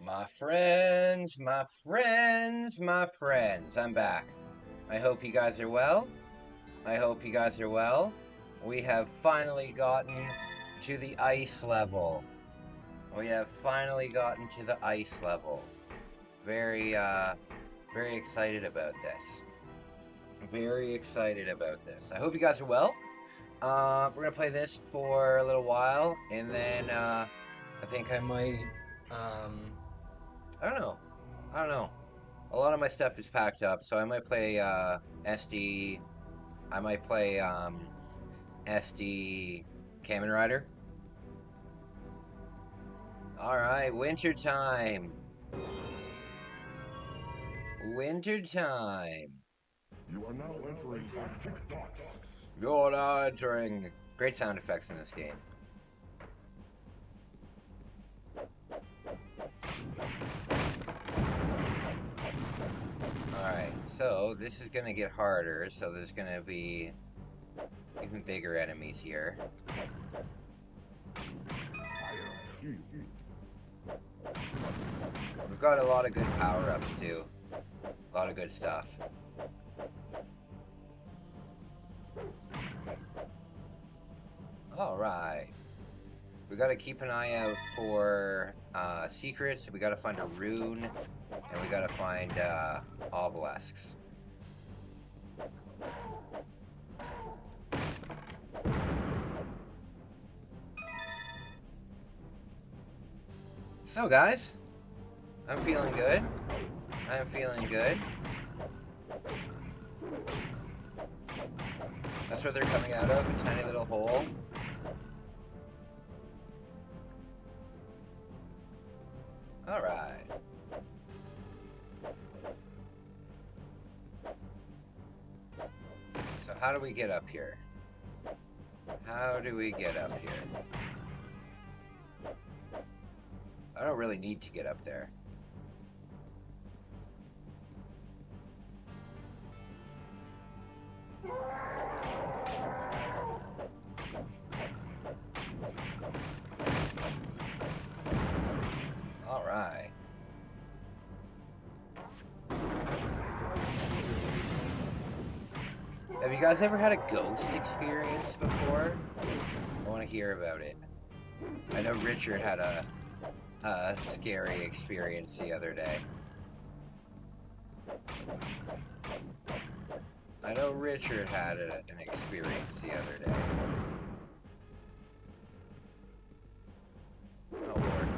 My friends, my friends, my friends, I'm back. I hope you guys are well. I hope you guys are well. We have finally gotten to the ice level. We have finally gotten to the ice level. Very, very excited about this. Very excited about this. I hope you guys are well. We're gonna play this for a little while, and then, I think I might, I don't know. I don't know. A lot of my stuff is packed up, so I might play SD. I might play SD Kamen Rider. All right, winter time. Winter time. You are now entering Arctic Dark. You're now entering. Great sound effects in this game. Alright, so this is gonna get harder, so there's gonna be even bigger enemies here. We've got a lot of good power-ups too. A lot of good stuff. Alright. We gotta keep an eye out for secrets, we gotta find a rune, and we gotta find obelisks. So guys, I'm feeling good. I'm feeling good. That's where they're coming out of, a tiny little hole. Alright. So how do we get up here? How do we get up here? I don't really need to get up there. Alright. Have you guys ever had a ghost experience before? I want to hear about it. I know Richard had a scary experience the other day. I know Richard had an experience the other day. Oh lord.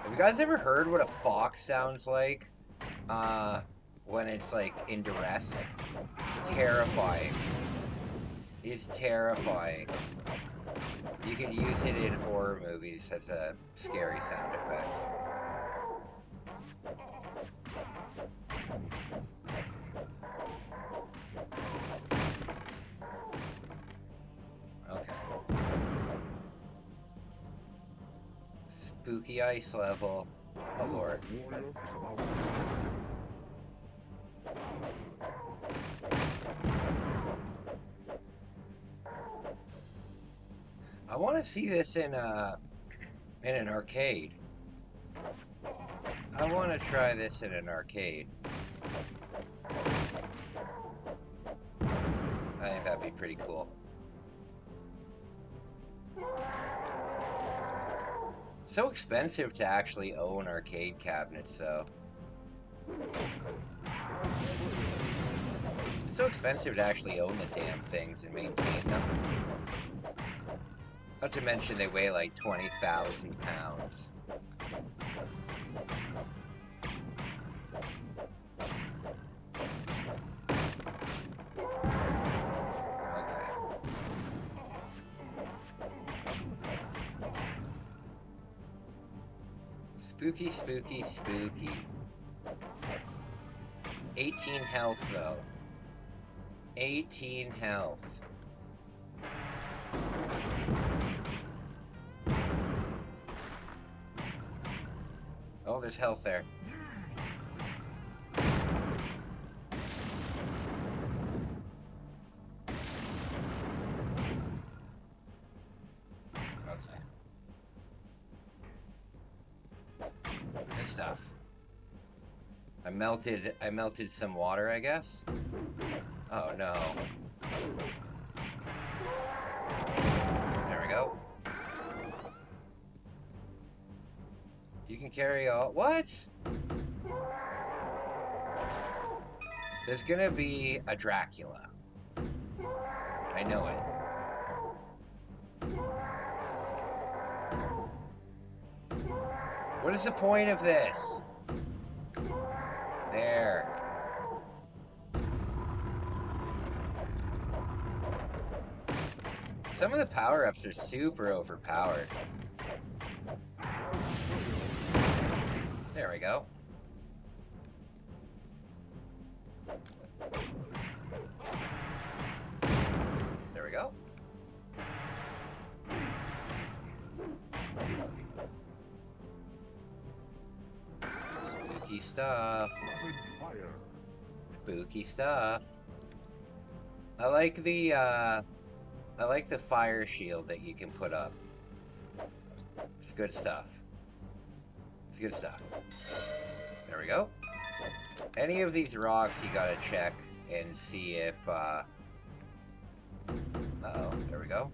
Have you guys ever heard what a fox sounds like? When it's like in duress? It's terrifying. It's terrifying. You could use it in horror movies as a scary sound effect. Okay. Spooky ice level. Oh lord. I want to see this in an arcade. I want to try this in an arcade. I think that'd be pretty cool. So expensive to actually own arcade cabinets, though. It's so expensive to actually own the damn things and maintain them. Not to mention they weigh like 20,000 pounds. Okay. Spooky, spooky, spooky. 18 health, though. 18 health. Oh, there's health there. Okay. Good stuff. I melted some water, I guess. Oh no. There we go. You can carry all. What? There's gonna be a Dracula. I know it. What is the point of this? There. Some of the power-ups are super overpowered. There we go. There we go. Spooky stuff. Spooky stuff. I like the fire shield that you can put up. It's good stuff. It's good stuff. There we go. Any of these rocks you gotta check and see if uh-oh, there we go.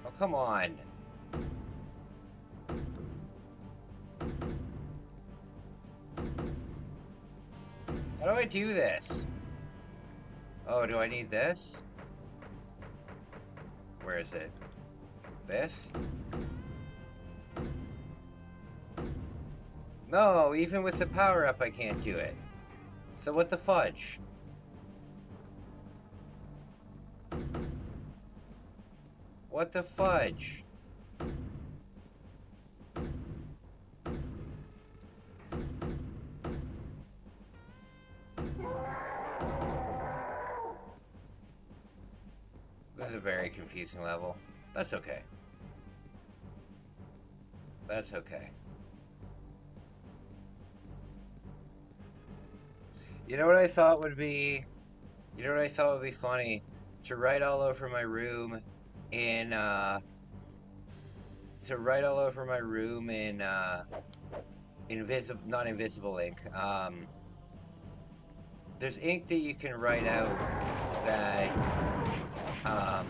Oh, come on. How do I do this? Oh, do I need this? Where is it? This? No, even with the power-up I can't do it. So what the fudge? What the fudge? This is a very confusing level. That's okay. That's okay. You know what I thought would be... You know what I thought would be funny? To write all over my room in, not invisible ink. There's ink that you can write out that, oh,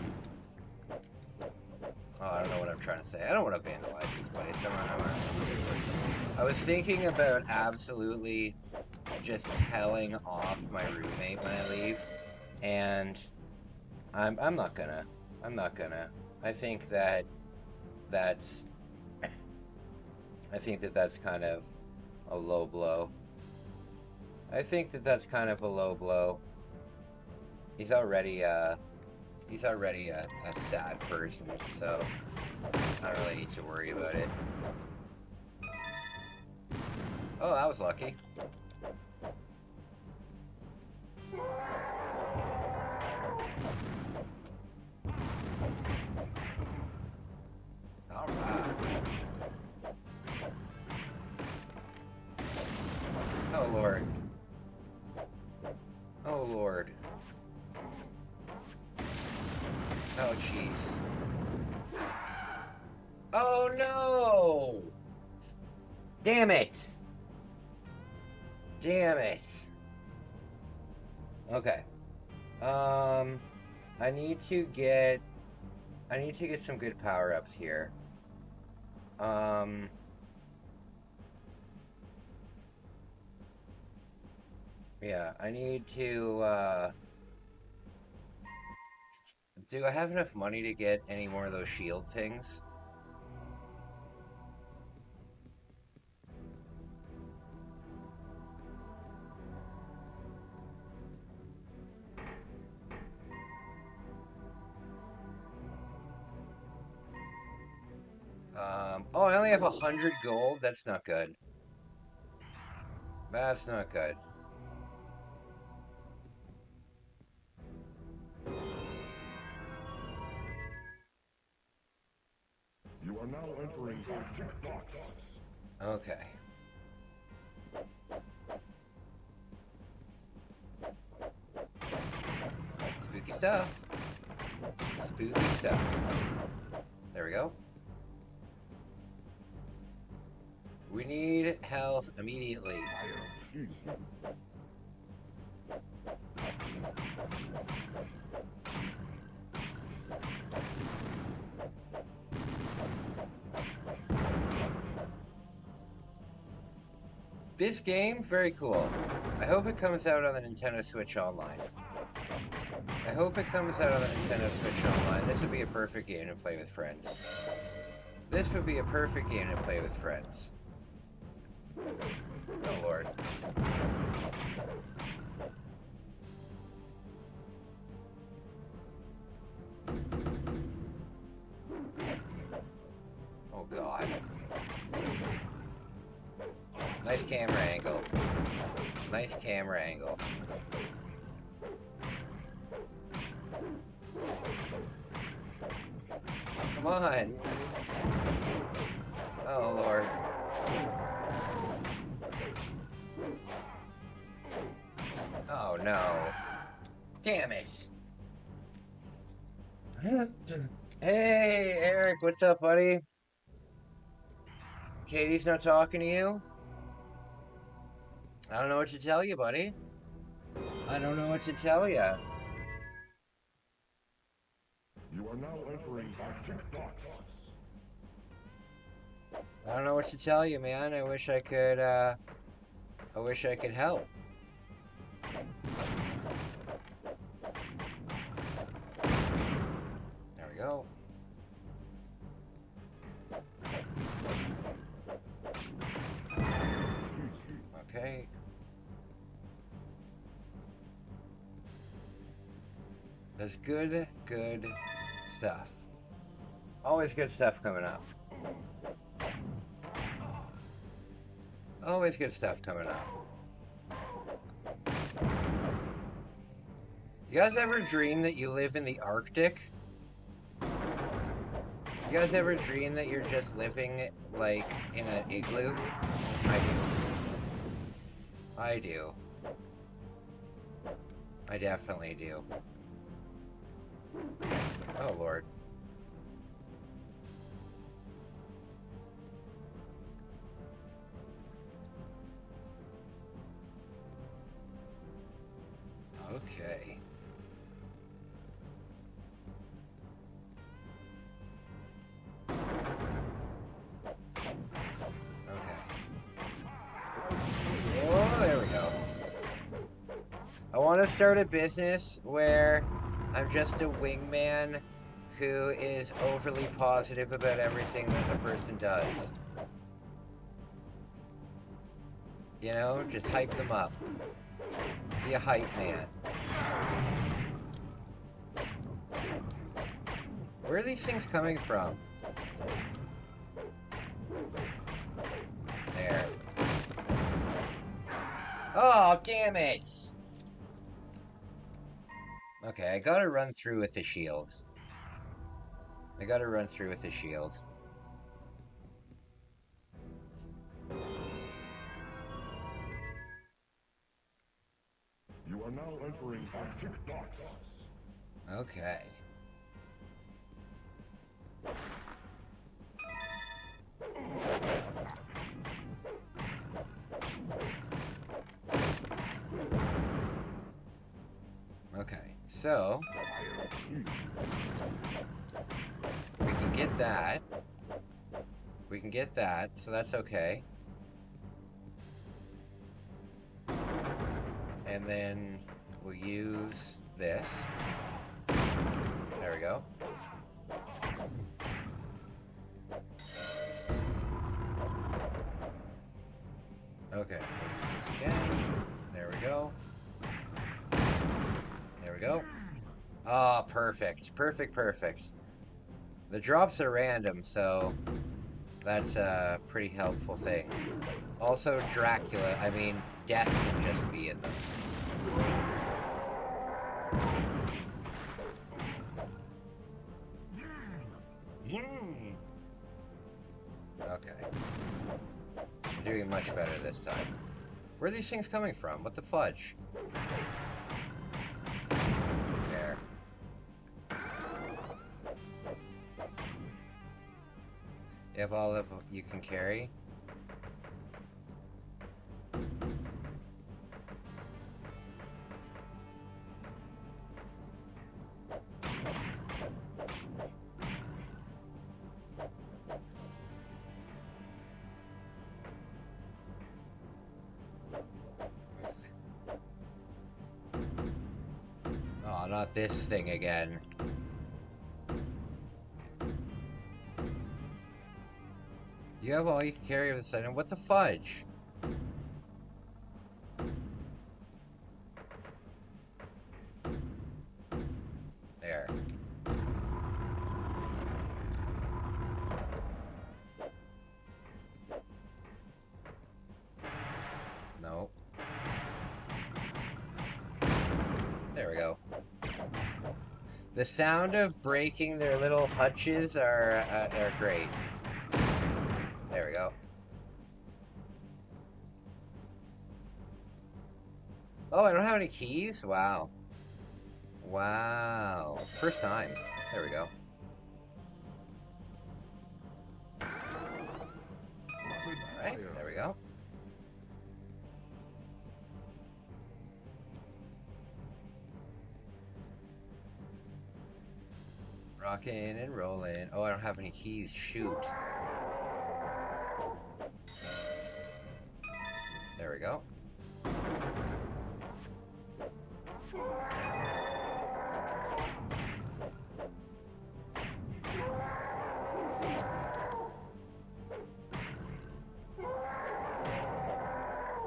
I don't know what I'm trying to say. I don't want to vandalize this place. I'm not a good person. I was thinking about absolutely just telling off my roommate when I leave, and I'm not gonna. I think that that's kind of a low blow. He's already a sad person, so I don't really need to worry about it. Oh, that was lucky. Alright. Oh, Lord. Oh, Lord. Oh, jeez. Oh, no! Damn it! Damn it. Okay. I need to get some good power-ups here. Yeah, I need to, do I have enough money to get any more of those shield things? Oh, I only have 100 gold? That's not good. That's not good. You are now entering Arctic Dock. Okay. Spooky stuff. Spooky stuff. There we go. We need health immediately. This game, very cool. I hope it comes out on the Nintendo Switch Online. I hope it comes out on the Nintendo Switch Online. This would be a perfect game to play with friends. This would be a perfect game to play with friends. Oh, Lord. Oh, God. Nice camera angle. Nice camera angle. Come on. Oh, Lord. Oh, no. Damn it. Hey, Eric, what's up, buddy? Katie's not talking to you? I don't know what to tell you, buddy. I don't know what to tell you. You are now entering TikTok. I don't know what to tell you, man. I wish I could help. There we go. Okay. There's good stuff. Always good stuff coming up. Always good stuff coming up. You guys ever dream that you live in the Arctic? You guys ever dream that you're just living, like, in an igloo? I do. I do. I definitely do. Oh, Lord. Okay. Oh, there we go. I want to start a business where I'm just a wingman who is overly positive about everything that the person does. You know, just hype them up. Be a hype man. Where are these things coming from? There. Oh, damn it! Okay, I gotta run through with the shield. I gotta run through with the shield. You are now entering TikTok. Okay. Okay, so we can get that. We can get that, so that's okay. And then we'll use this. There we go. Okay, we'll use this again. There we go. There we go. Ah, perfect. Perfect, perfect. The drops are random, so that's a pretty helpful thing. Also, Dracula, I mean, death can just be in them. Okay. I'm doing much better this time. Where are these things coming from? What the fudge? There. You have all of you can carry? not this thing again. You have all you can carry of this item. What the fudge? There. No. There we go. The sound of breaking their little hutches are great. There we go. Oh, I don't have any keys? Wow. Wow. First time. There we go. Alright, there we go. Rockin' and rollin'. Oh, I don't have any keys. Shoot. There we go.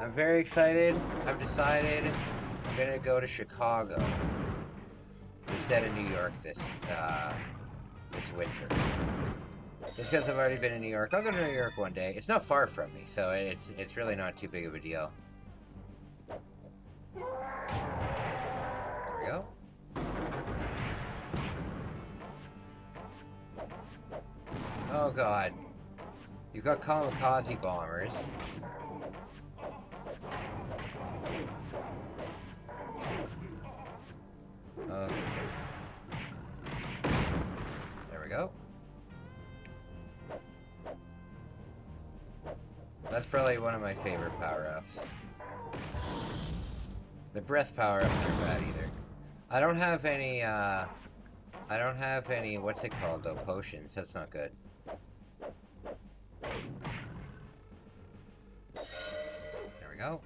I'm very excited. I've decided I'm gonna go to Chicago instead of New York this winter. Just because I've already been in New York. I'll go to New York one day. It's not far from me, so it's really not too big of a deal. There we go. Oh god. You've got kamikaze bombers. Okay. There we go. That's probably one of my favorite power-ups. The breath power-ups aren't bad either. I don't have any, what's it called though, potions. That's not good. There we go.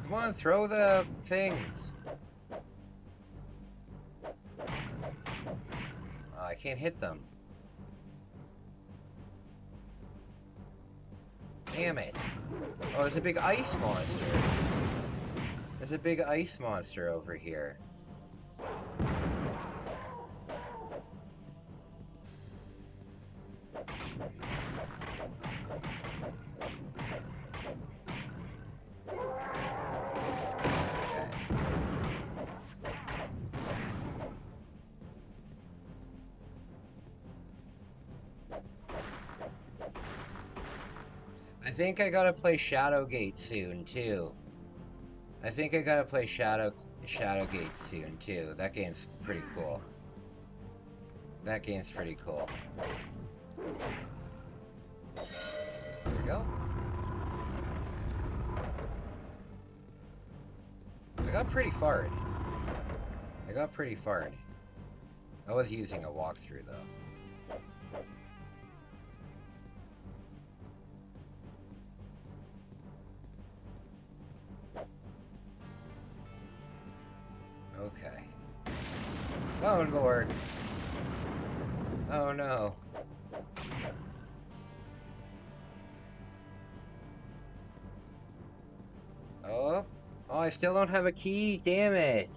Come on, throw the things. Oh, I can't hit them. Damn it. Oh, there's a big ice monster. There's a big ice monster over here. I think I gotta play Shadowgate soon too. I think I gotta play Shadowgate soon too. That game's pretty cool. That game's pretty cool. There we go. I got pretty far. I got pretty far. I was using a walkthrough though. Okay. Oh, Lord. Oh, no. Oh. Oh, I still don't have a key. Damn it.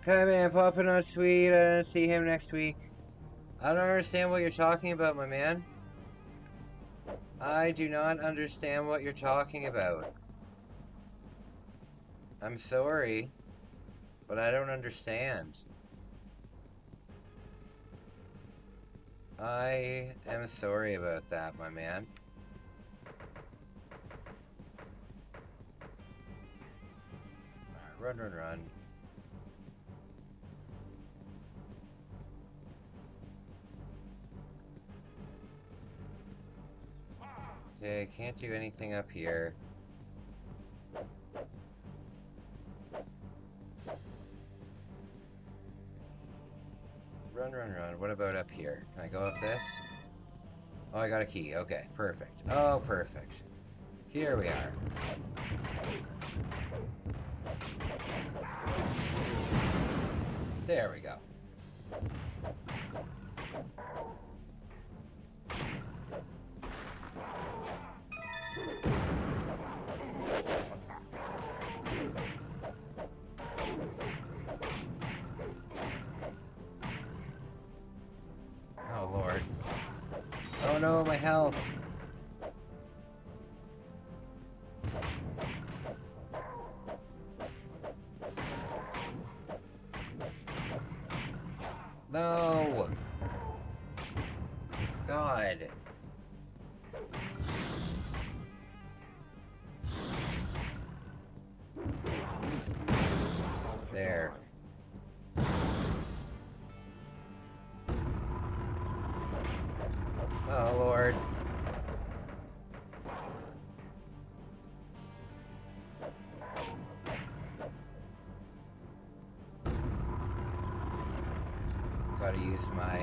Okay, man. Popping on sweet. I'm gonna see him next week. I don't understand what you're talking about, my man. I do not understand what you're talking about. I'm sorry. But I don't understand. I am sorry about that, my man. Alright, run, run, run. Okay, can't do anything up here. Run, run, run. What about up here? Can I go up this? Oh, I got a key. Okay, perfect. Oh, perfect. Here we are. There we go. Oh, Lord. Oh, no, my health. No! God. There. Oh, Lord. Gotta use my,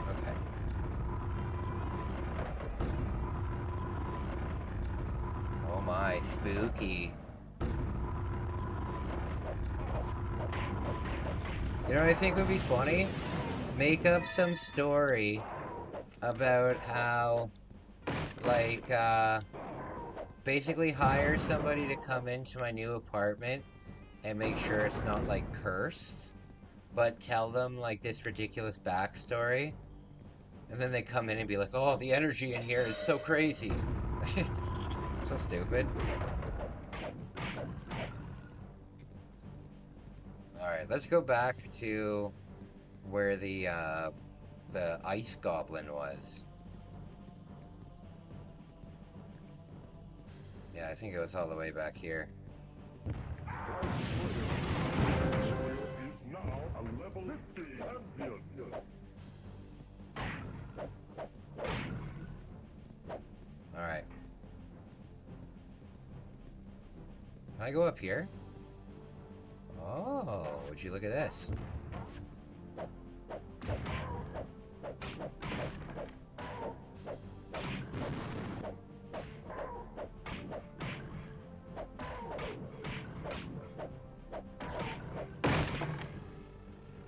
okay. Oh my, spooky. You know what I think would be funny? Make up some story about how, like, basically hire somebody to come into my new apartment and make sure it's not, like, cursed, but tell them, like, this ridiculous backstory. And then they come in and be like, oh, the energy in here is so crazy. So stupid. Alright, let's go back to where the ice goblin was. Yeah, I think it was all the way back here. Is now a level 50 champion. Alright. Can I go up here? Oh, would you look at this?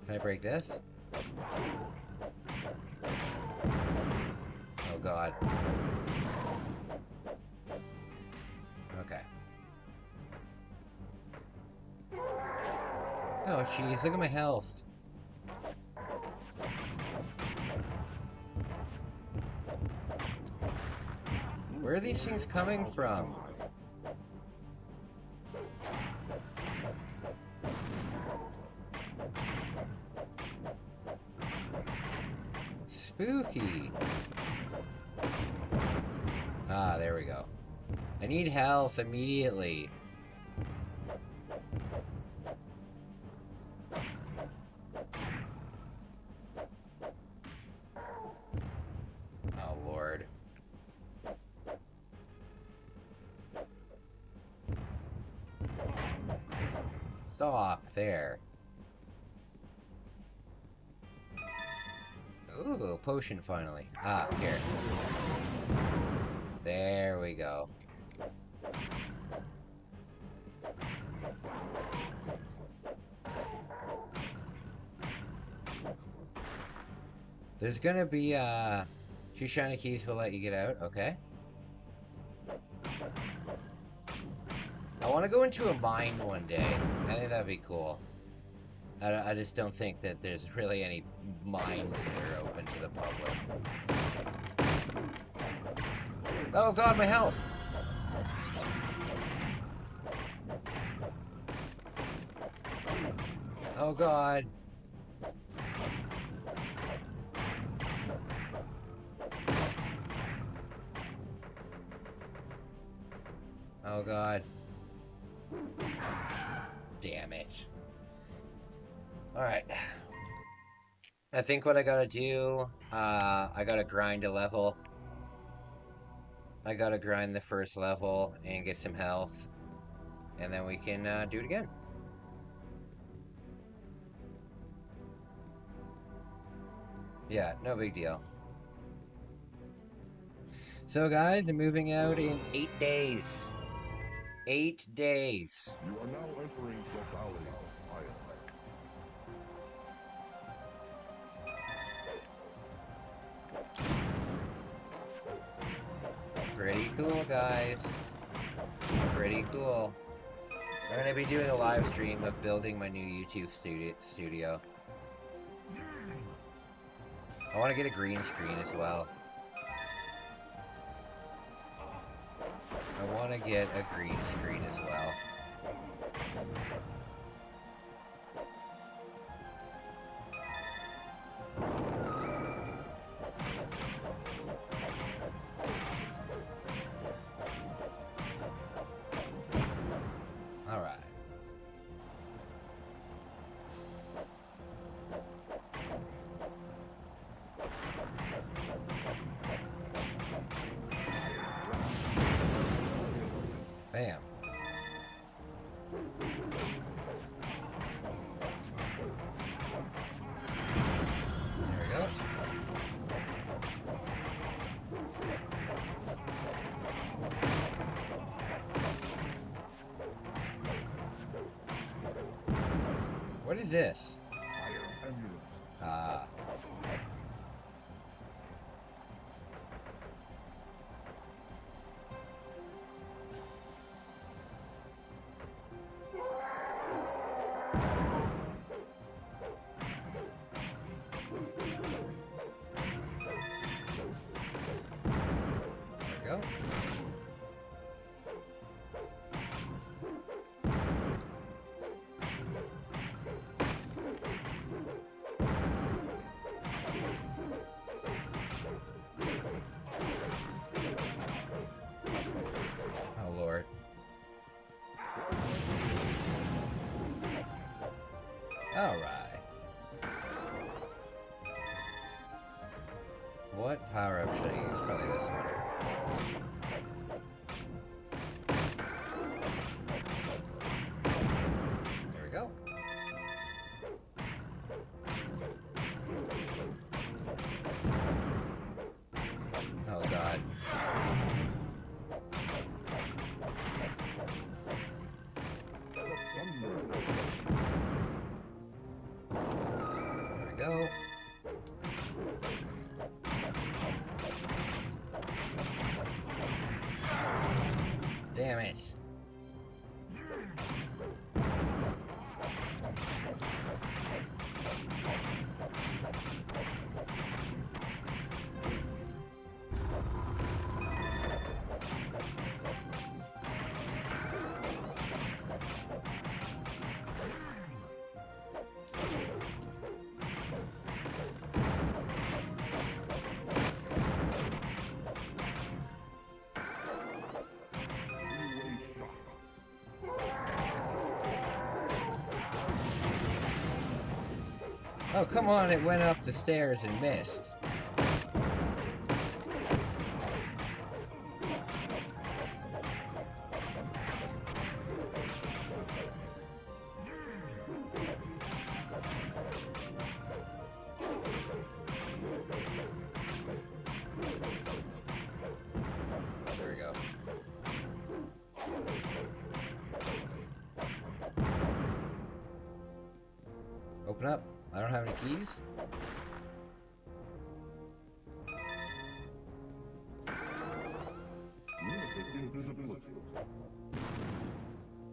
Can I break this? Oh God. Okay. Oh jeez, look at my health. Where are these things coming from? Spooky. Ah, there we go. I need health immediately. Oh, Lord. Stop there. Ooh, potion finally. Ah, here. There we go. There's gonna be, 2 shiny keys will let you get out, okay? I want to go into a mine one day. I think that'd be cool. I just don't think that there's really any mines that are open to the public. Oh God, my health! Oh God. Oh God. Damn it. Alright. I think what I gotta do, I gotta grind a level. I gotta grind the first level and get some health. And then we can do it again. Yeah, no big deal. So guys, I'm moving out in 8 days. 8 days. You are now entering the Valley of Fire. Pretty cool, guys. Pretty cool. I'm gonna be doing a live stream of building my new YouTube studio. I want to get a green screen as well. I want to get a green screen as well. Alright. Bam. There we go. What is this? Fire amulet. Ah. There we go. Oh Lord. Alright. What power up should I use? Probably this one. There we go. Oh God. There we go. Damn it. Oh, come on, it went up the stairs and missed. There we go. Open up. I don't have any keys. Limited invisibility.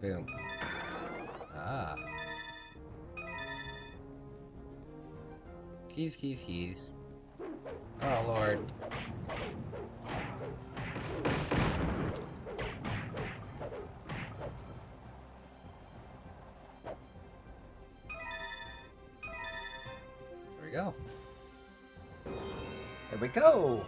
Boom. Ah. Keys, keys, keys. Oh, Lord. There we go. There we go!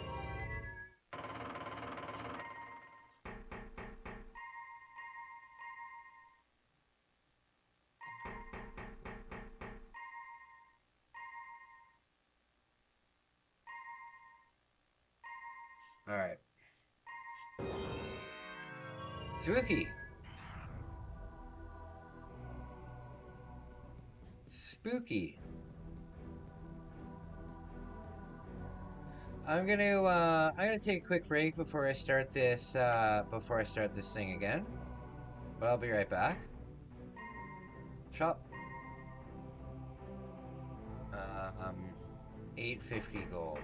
Alright. Spooky. Spooky. I'm gonna take a quick break before I start this thing again. But I'll be right back. Shop. 850 gold.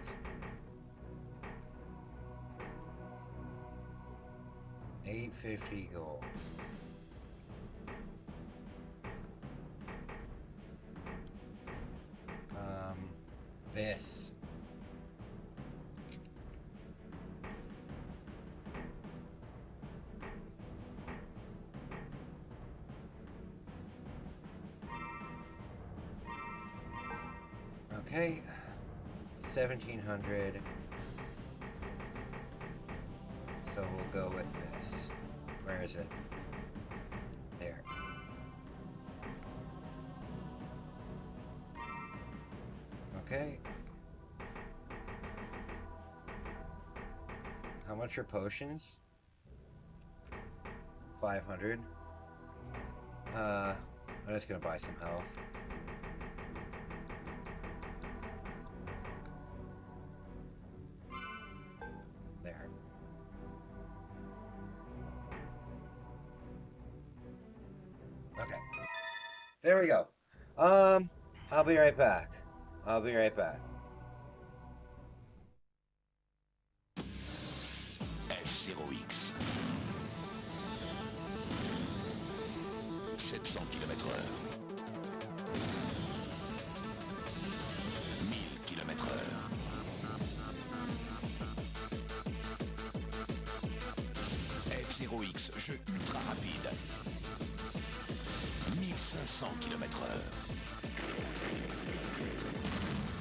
$850 gold. This. Okay. 1700. So we'll go with this. Where is it? There. Okay. How much are potions? 500. I'm just gonna buy some health. There. Okay. There we go. I'll be right back. I'll be right back. F0X. 700 km/h. 1000 km/h. F0X, jeu ultra rapide. 1500 km/h.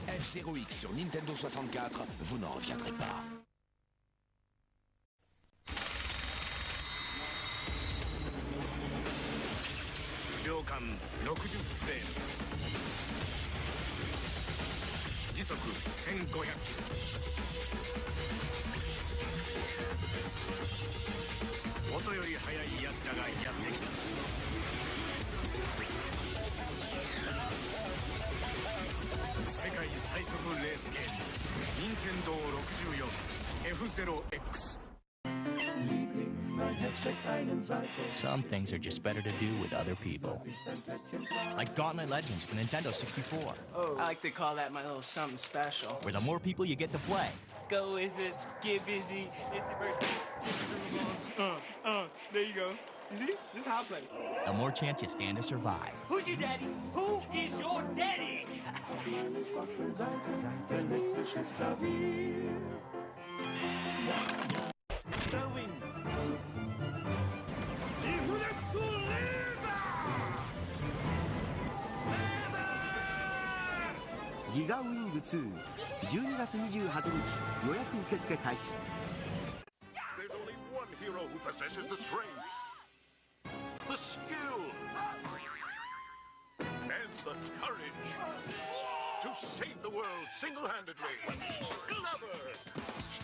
F0X sur Nintendo 64, vous n'en reviendrez pas. Ryokan 60 フレーム。時速1500キロ。音より速い奴らがやってきた。世界最速レースゲーム、任天堂64 F0X。 Some things are just better to do with other people. Like Gauntlet Legends for Nintendo 64. Oh, I like to call that my little something special. Where the more people you get to play. Go Wizards, get busy, it's your birthday, it's your there you go. You see? This is how I play. The more chance you stand to survive. Who's your daddy? Who is your daddy? Giga Wing 2 12月28日予約受付開始。 There's only one hero who possesses the strength, the skill, and the courage to save the world single-handedly. Glover!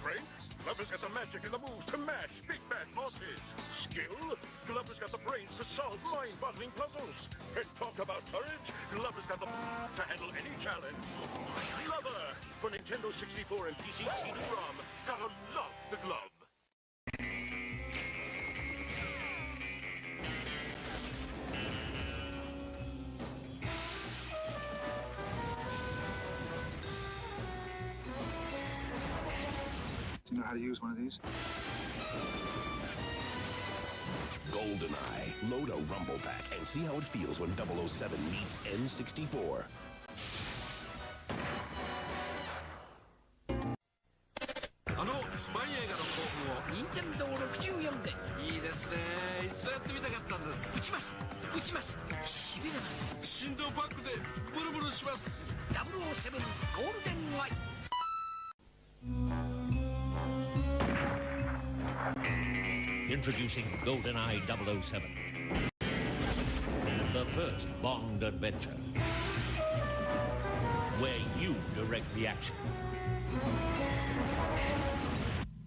Strength? Glover's got the magic and the moves to match big bad bosses. Skill? Glover's got the brains to solve mind-boggling puzzles. And talk about courage? Glover's got the to handle any challenge. Glover! For Nintendo 64 and PC CD-ROM, gotta love the glove. Do you know how to use one of these? GoldenEye. Load a Rumble Pack and see how it feels when 007 meets N64. スパイ映画の興奮を任天堂64で。いいですね。一度やってみたかったんです。撃ちますしびれます。振動パックでブルブルします。007ゴールデンアイ。Introducing GoldenEye 007 and the first Bond adventure, where you direct the action.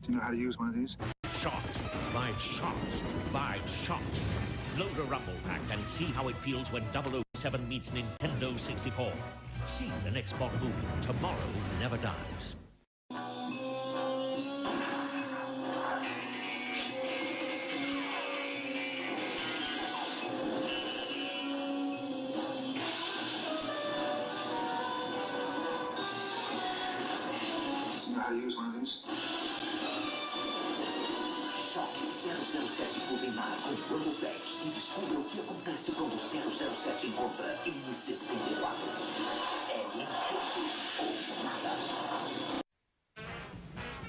Do you know how to use one of these? Shot by shot by shot. Load a Rumble Pack and see how it feels when 007 meets Nintendo 64. See the next Bond movie, Tomorrow Never Dies. how to use one of these? Choque 007 coordenar com Rumblebag e descubra o que acontece quando 007 encontra N64. É incrível ou nada.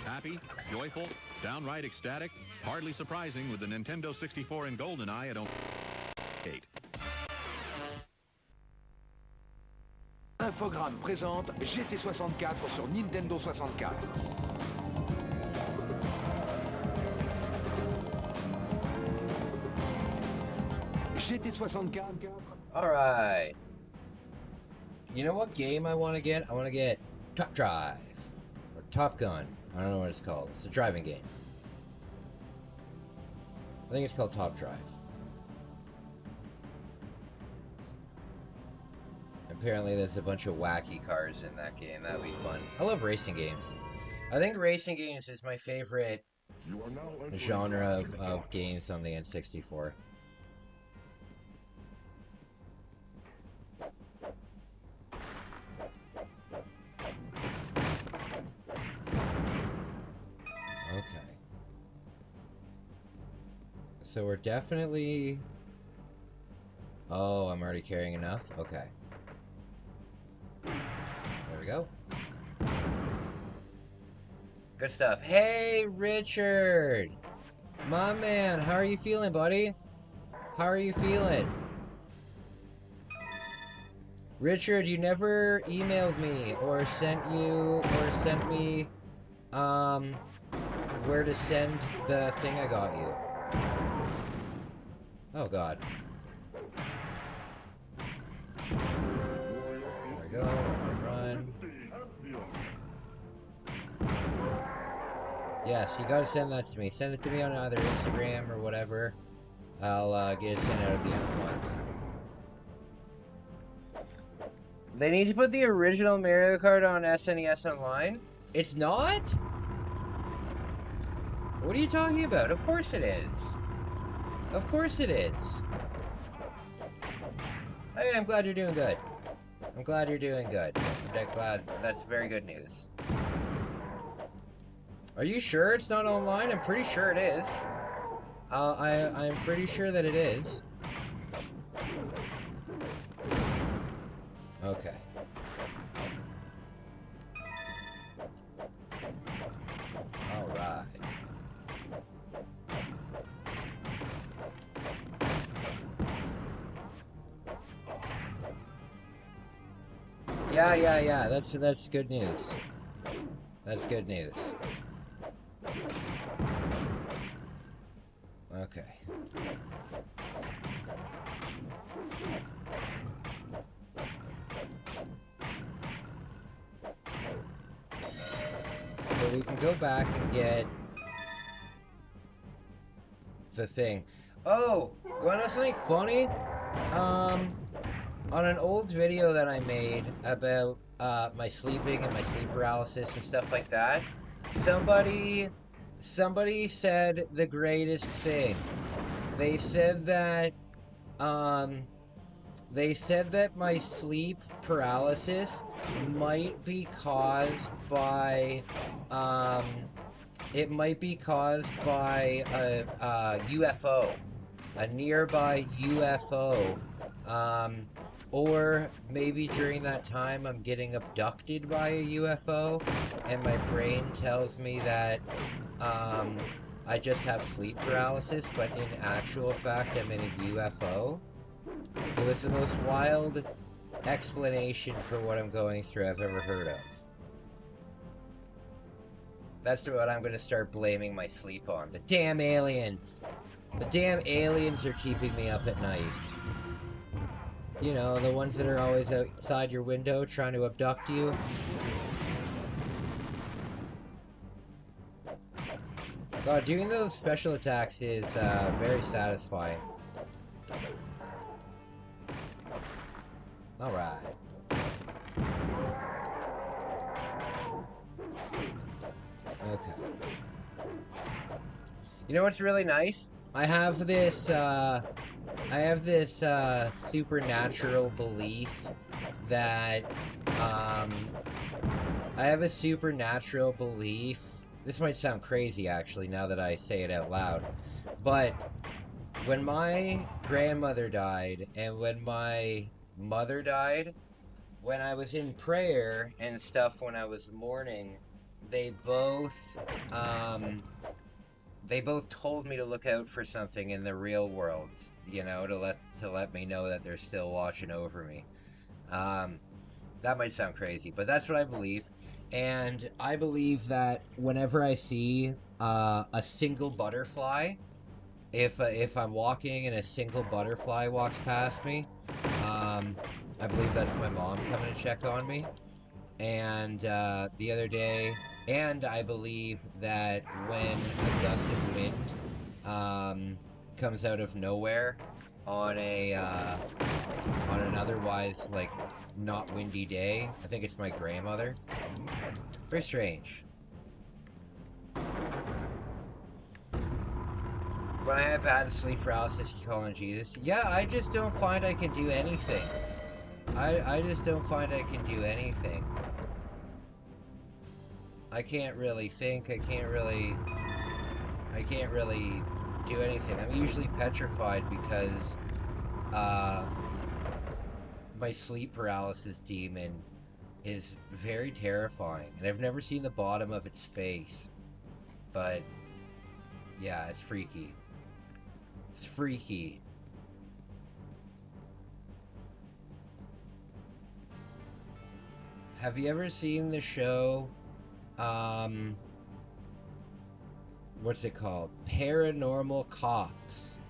Happy, joyful, downright ecstatic, hardly surprising with the Nintendo 64 and GoldenEye at only 8. Infogrames présente GT64 sur Nintendo 64. GT64. Alright. You know what game I want to get? I want to get Top Drive. Or Top Gun. I don't know what it's called. It's a driving game. I think it's called Top Drive. Apparently there's a bunch of wacky cars in that game. That'll be fun. I love racing games. I think racing games is my favorite genre of games on the N64. Okay. So we're definitely... Oh, I'm already carrying enough? Okay. There we go. Good stuff. Hey, Richard! My man, how are you feeling, buddy? How are you feeling? Richard, you never emailed me or sent me where to send the thing I got you. Oh god. There we go. Run. Yes, you gotta send that to me. Send it to me on either Instagram or whatever. I'll get it sent out at the end of the month. They need to put the original Mario Kart on SNES Online? It's not? What are you talking about? Of course it is. Of course it is. Hey, I'm glad you're doing good. I'm glad you're doing good. I'm glad. That's very good news. Are you sure it's not online? I'm pretty sure it is. I'm pretty sure that it is. Okay. Alright. Yeah. That's good news. That's good news. Okay. So we can go back and get the thing. Oh, you wanna know something funny? On an old video that I made about my sleeping and my sleep paralysis and stuff like that, somebody said the greatest thing. They said that my sleep paralysis might be caused by it might be caused by a UFO, a nearby UFO, or maybe during that time I'm getting abducted by a UFO and my brain tells me that I just have sleep paralysis, but in actual fact I'm in a UFO. It was the most wild explanation for what I'm going through I've ever heard of. That's what I'm going to start blaming my sleep on. The damn aliens! The damn aliens are keeping me up at night. You know, the ones that are always outside your window trying to abduct you. God, doing those special attacks is very satisfying. Alright. Okay. You know what's really nice? I have this supernatural belief that I have a supernatural belief. This might sound crazy, actually, now that I say it out loud. But when my grandmother died and when my mother died, when I was in prayer and stuff, when I was mourning, they both told me to look out for something in the real world, you know, to let me know that they're still watching over me. That might sound crazy, but that's what I believe. And I believe that whenever I see a single butterfly, if I'm walking and a single butterfly walks past me, I believe that's my mom coming to check on me. And the other day, and I believe that when a gust of wind comes out of nowhere on an otherwise like not windy day, I think it's my grandmother. Very strange. When I have bad sleep paralysis, you call on Jesus. Yeah, I just don't find I can do anything. I just don't find I can do anything. I can't really think. I can't really do anything. I'm usually petrified because my sleep paralysis demon is very terrifying, and I've never seen the bottom of its face. But yeah, it's freaky. It's freaky. Have you ever seen the show, what's it called? Paranormal Cops.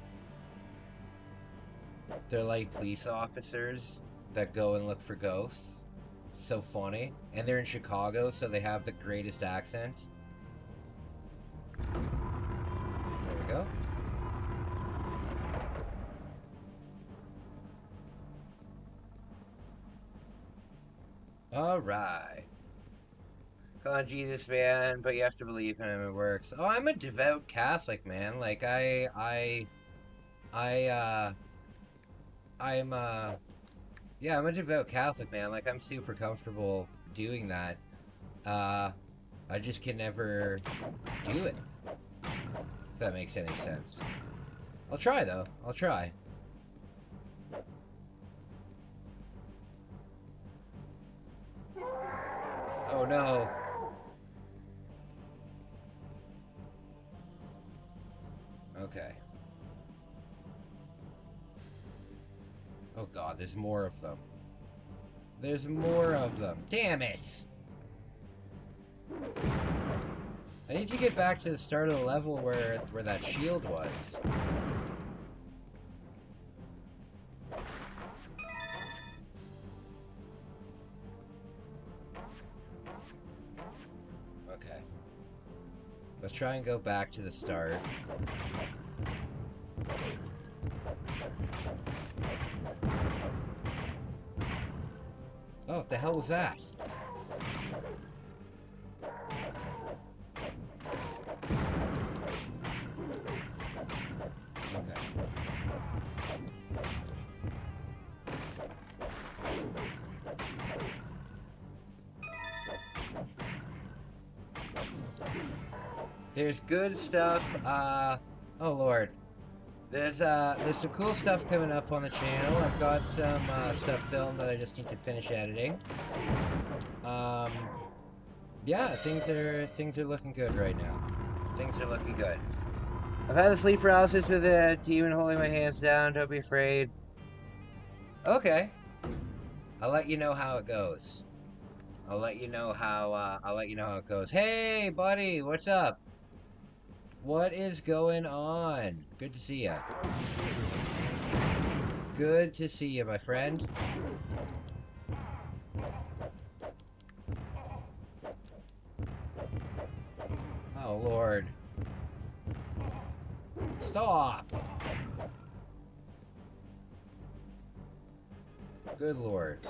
They're like police officers that go and look for ghosts. So funny. And they're in Chicago, so they have the greatest accents. There we go. Alright. Come on, Jesus, man, but you have to believe in him, it works. Oh, I'm a devout Catholic, man. Like, yeah, I'm a devout Catholic, man. Like, I'm super comfortable doing that. I just can never do it. If that makes any sense. I'll try, though. I'll try. Oh, no. Okay. Oh god, there's more of them. There's more of them. Damn it! I need to get back to the start of the level where that shield was. Okay. Let's try and go back to the start. Oh, what the hell was that? Okay. There's good stuff, oh lord. There's some cool stuff coming up on the channel. I've got some, stuff filmed that I just need to finish editing. Yeah, things are looking good right now. Things are looking good. I've had a sleep paralysis with a demon holding my hands down, don't be afraid. Okay. I'll let you know how it goes. I'll let you know how it goes. Hey, buddy, what's up? What is going on? Good to see ya. Good to see you, my friend. Oh, Lord. Stop! Good Lord.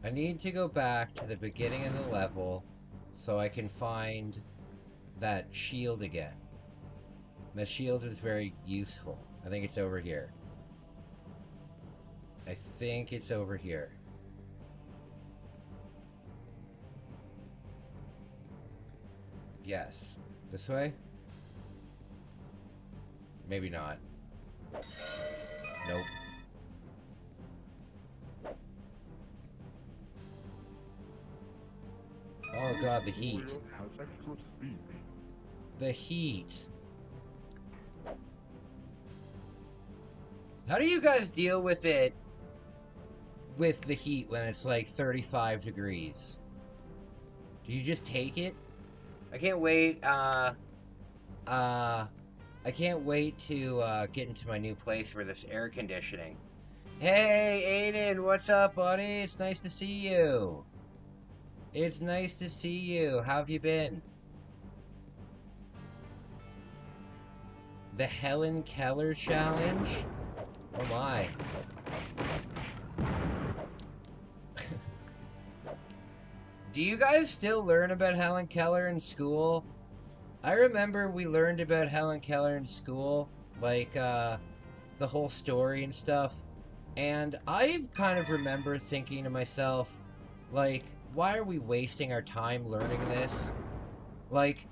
I need to go back to the beginning of the level so I can find that shield again. The shield is very useful. I think it's over here. I think it's over here. Yes. This way? Maybe not. Nope. Oh god, the heat. The heat. How do you guys deal with it with the heat when it's like 35 degrees? Do you just take it? I can't wait, I can't wait to get into my new place where there's air conditioning. Hey, Aiden, what's up, buddy? It's nice to see you. It's nice to see you. How have you been? The Helen Keller Challenge? Oh my. Do you guys still learn about Helen Keller in school? I remember we learned about Helen Keller in school, like, the whole story and stuff. And I kind of remember thinking to myself, like, why are we wasting our time learning this? Like,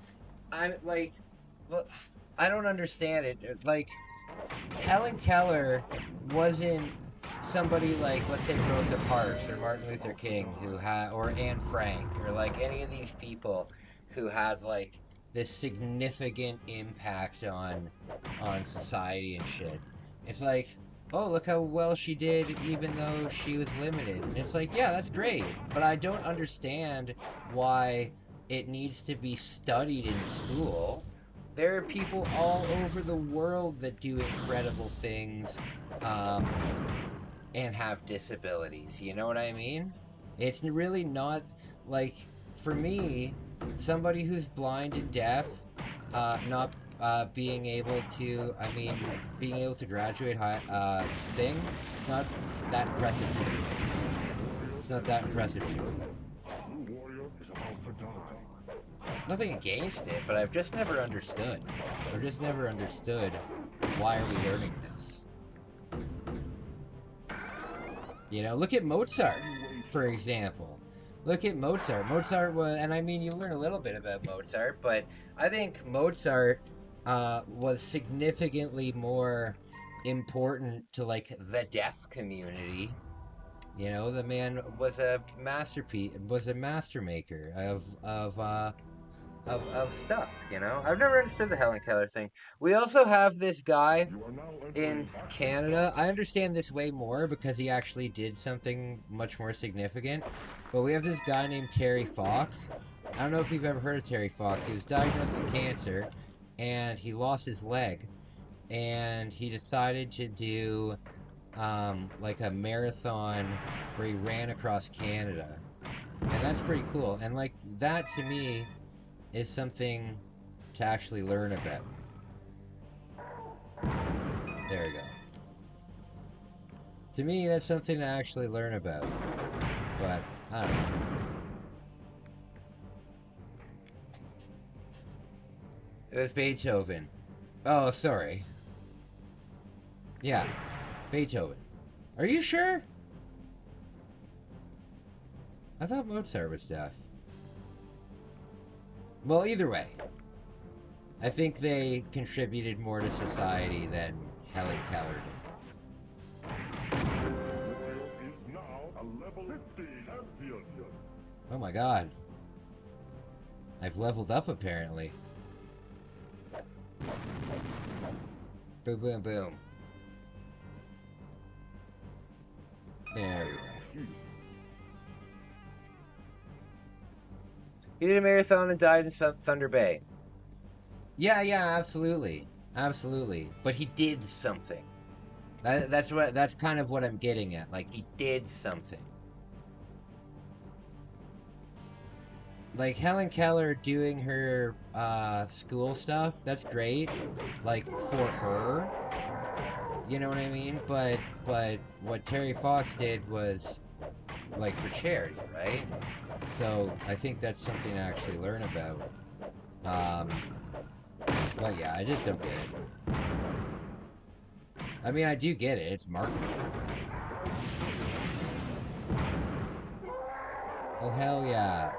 I don't understand it. Like, Helen Keller wasn't somebody like, let's say, Rosa Parks or Martin Luther King or Anne Frank, or like any of these people who had like this significant impact on society and shit. It's like, oh, look how well she did even though she was limited. And it's like, yeah, that's great, but I don't understand why it needs to be studied in school. There are people all over the world that do incredible things and have disabilities, you know what I mean? It's really not, like, for me, somebody who's blind and deaf, not being able to, being able to graduate thing, it's not that impressive to me. It's not that impressive to me. Nothing against it, but I've just never understood. I've just never understood why are we learning this. You know, look at Mozart, for example. Look at Mozart. Mozart was, and I mean, you learn a little bit about Mozart, but I think Mozart was significantly more important to, like, the deaf community. You know, the man was a masterpiece, was a master maker of stuff, you know? I've never understood the Helen Keller thing. We also have this guy in Canada. I understand this way more because he actually did something much more significant. But we have this guy named Terry Fox. I don't know if you've ever heard of Terry Fox. He was diagnosed with cancer, and he lost his leg. And he decided to do, like a marathon where he ran across Canada. And that's pretty cool. And, like, that to me is something to actually learn about. There we go. To me, that's something to actually learn about. But, I don't know. It was Beethoven. Oh, sorry. Yeah, Beethoven. Are you sure? I thought Mozart was deaf. Well, either way, I think they contributed more to society than Helen Keller did. Oh my god. I've leveled up, apparently. Boom, boom, boom. There we go. He did a marathon and died in Thunder Bay. Yeah, absolutely. Absolutely. But he did something. That's kind of what I'm getting at. Like, he did something. Like, Helen Keller doing her school stuff, that's great. Like, for her. You know what I mean? But what Terry Fox did was, like, for charity, right? So, I think that's something to actually learn about. But yeah, I just don't get it. I mean, I do get it. It's marketable. Oh, hell yeah.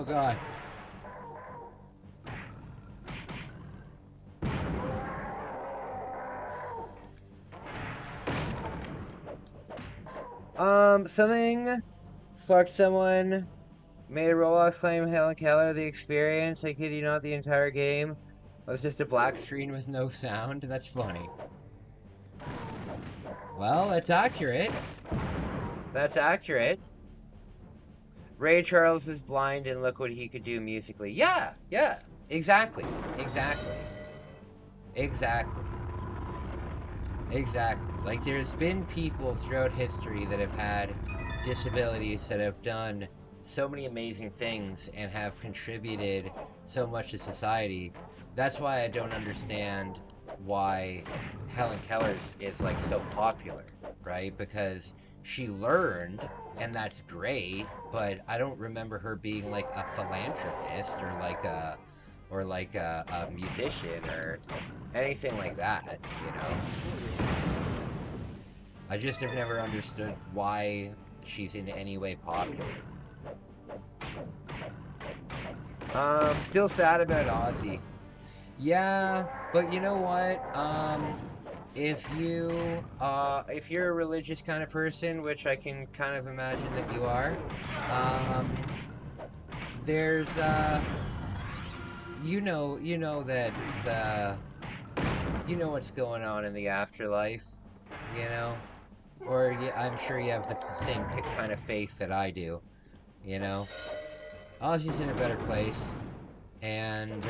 Oh god. Something fucked someone, made a Roblox claim Helen Keller, the experience, I kid you not, the entire game was just a black screen with no sound. That's funny. Well, that's accurate. That's accurate. Ray Charles was blind and look what he could do musically. Yeah, yeah, exactly, exactly, exactly. Exactly. Like, there's been people throughout history that have had disabilities that have done so many amazing things and have contributed so much to society. That's why I don't understand why Helen Keller is like so popular, right? Because she learned, and that's great, but I don't remember her being like a philanthropist or like a musician or anything like that, you know? I just have never understood why she's in any way popular. Still sad about Ozzy. Yeah, but you know what? If you're a religious kind of person, which I can kind of imagine that you are, there's, you know that you know what's going on in the afterlife, you know? Or I'm sure you have the same kind of faith that I do, you know? Ozzy's in a better place, and,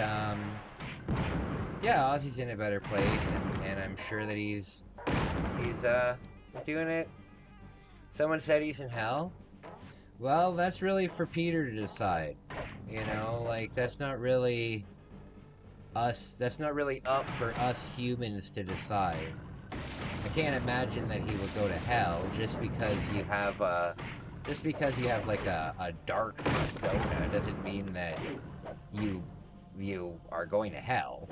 yeah, Ozzy's in a better place, and I'm sure that he's doing it. Someone said he's in hell? Well, that's really for Peter to decide, you know? Like, that's not really up for us humans to decide. I can't imagine that he would go to hell just because you have like a dark persona doesn't mean that you are going to hell.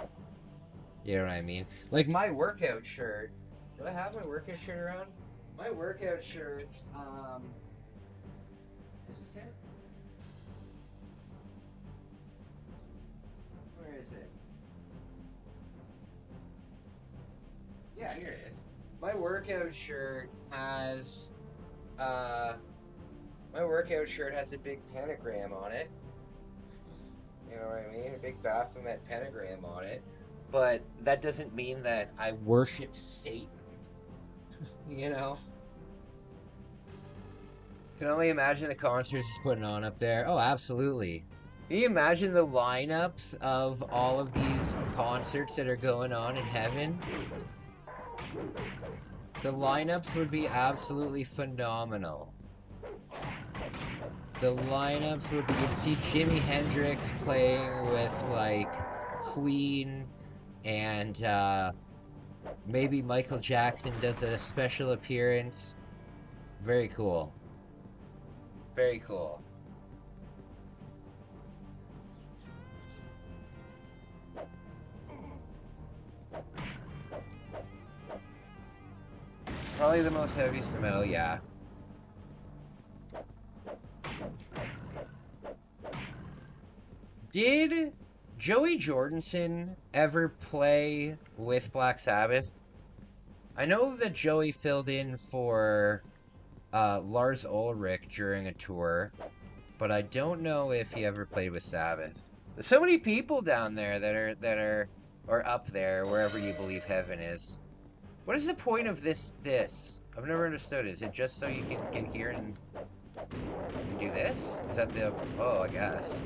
You know what I mean? Like my workout shirt. Do I have my workout shirt around? My workout shirt, is this it? Where is it? Yeah, here it is. My workout shirt has a big pentagram on it. You know what I mean? A big Baphomet pentagram on it. But that doesn't mean that I worship Satan. You know? Can only imagine the concerts he's putting on up there. Oh, absolutely. Can you imagine the lineups of all of these concerts that are going on in heaven? The lineups would be absolutely phenomenal. The lineups would be, you'd see Jimi Hendrix playing with, like, Queen, and, maybe Michael Jackson does a special appearance. Very cool. Very cool. Probably the most heaviest metal, yeah. Did Joey Jordison ever play with Black Sabbath? I know that Joey filled in for Lars Ulrich during a tour, but I don't know if he ever played with Sabbath. There's so many people down there that are or up there, wherever you believe heaven is. What is the point of this? I've never understood. Is it just so you can get here and do this? Is that the... Oh, I guess.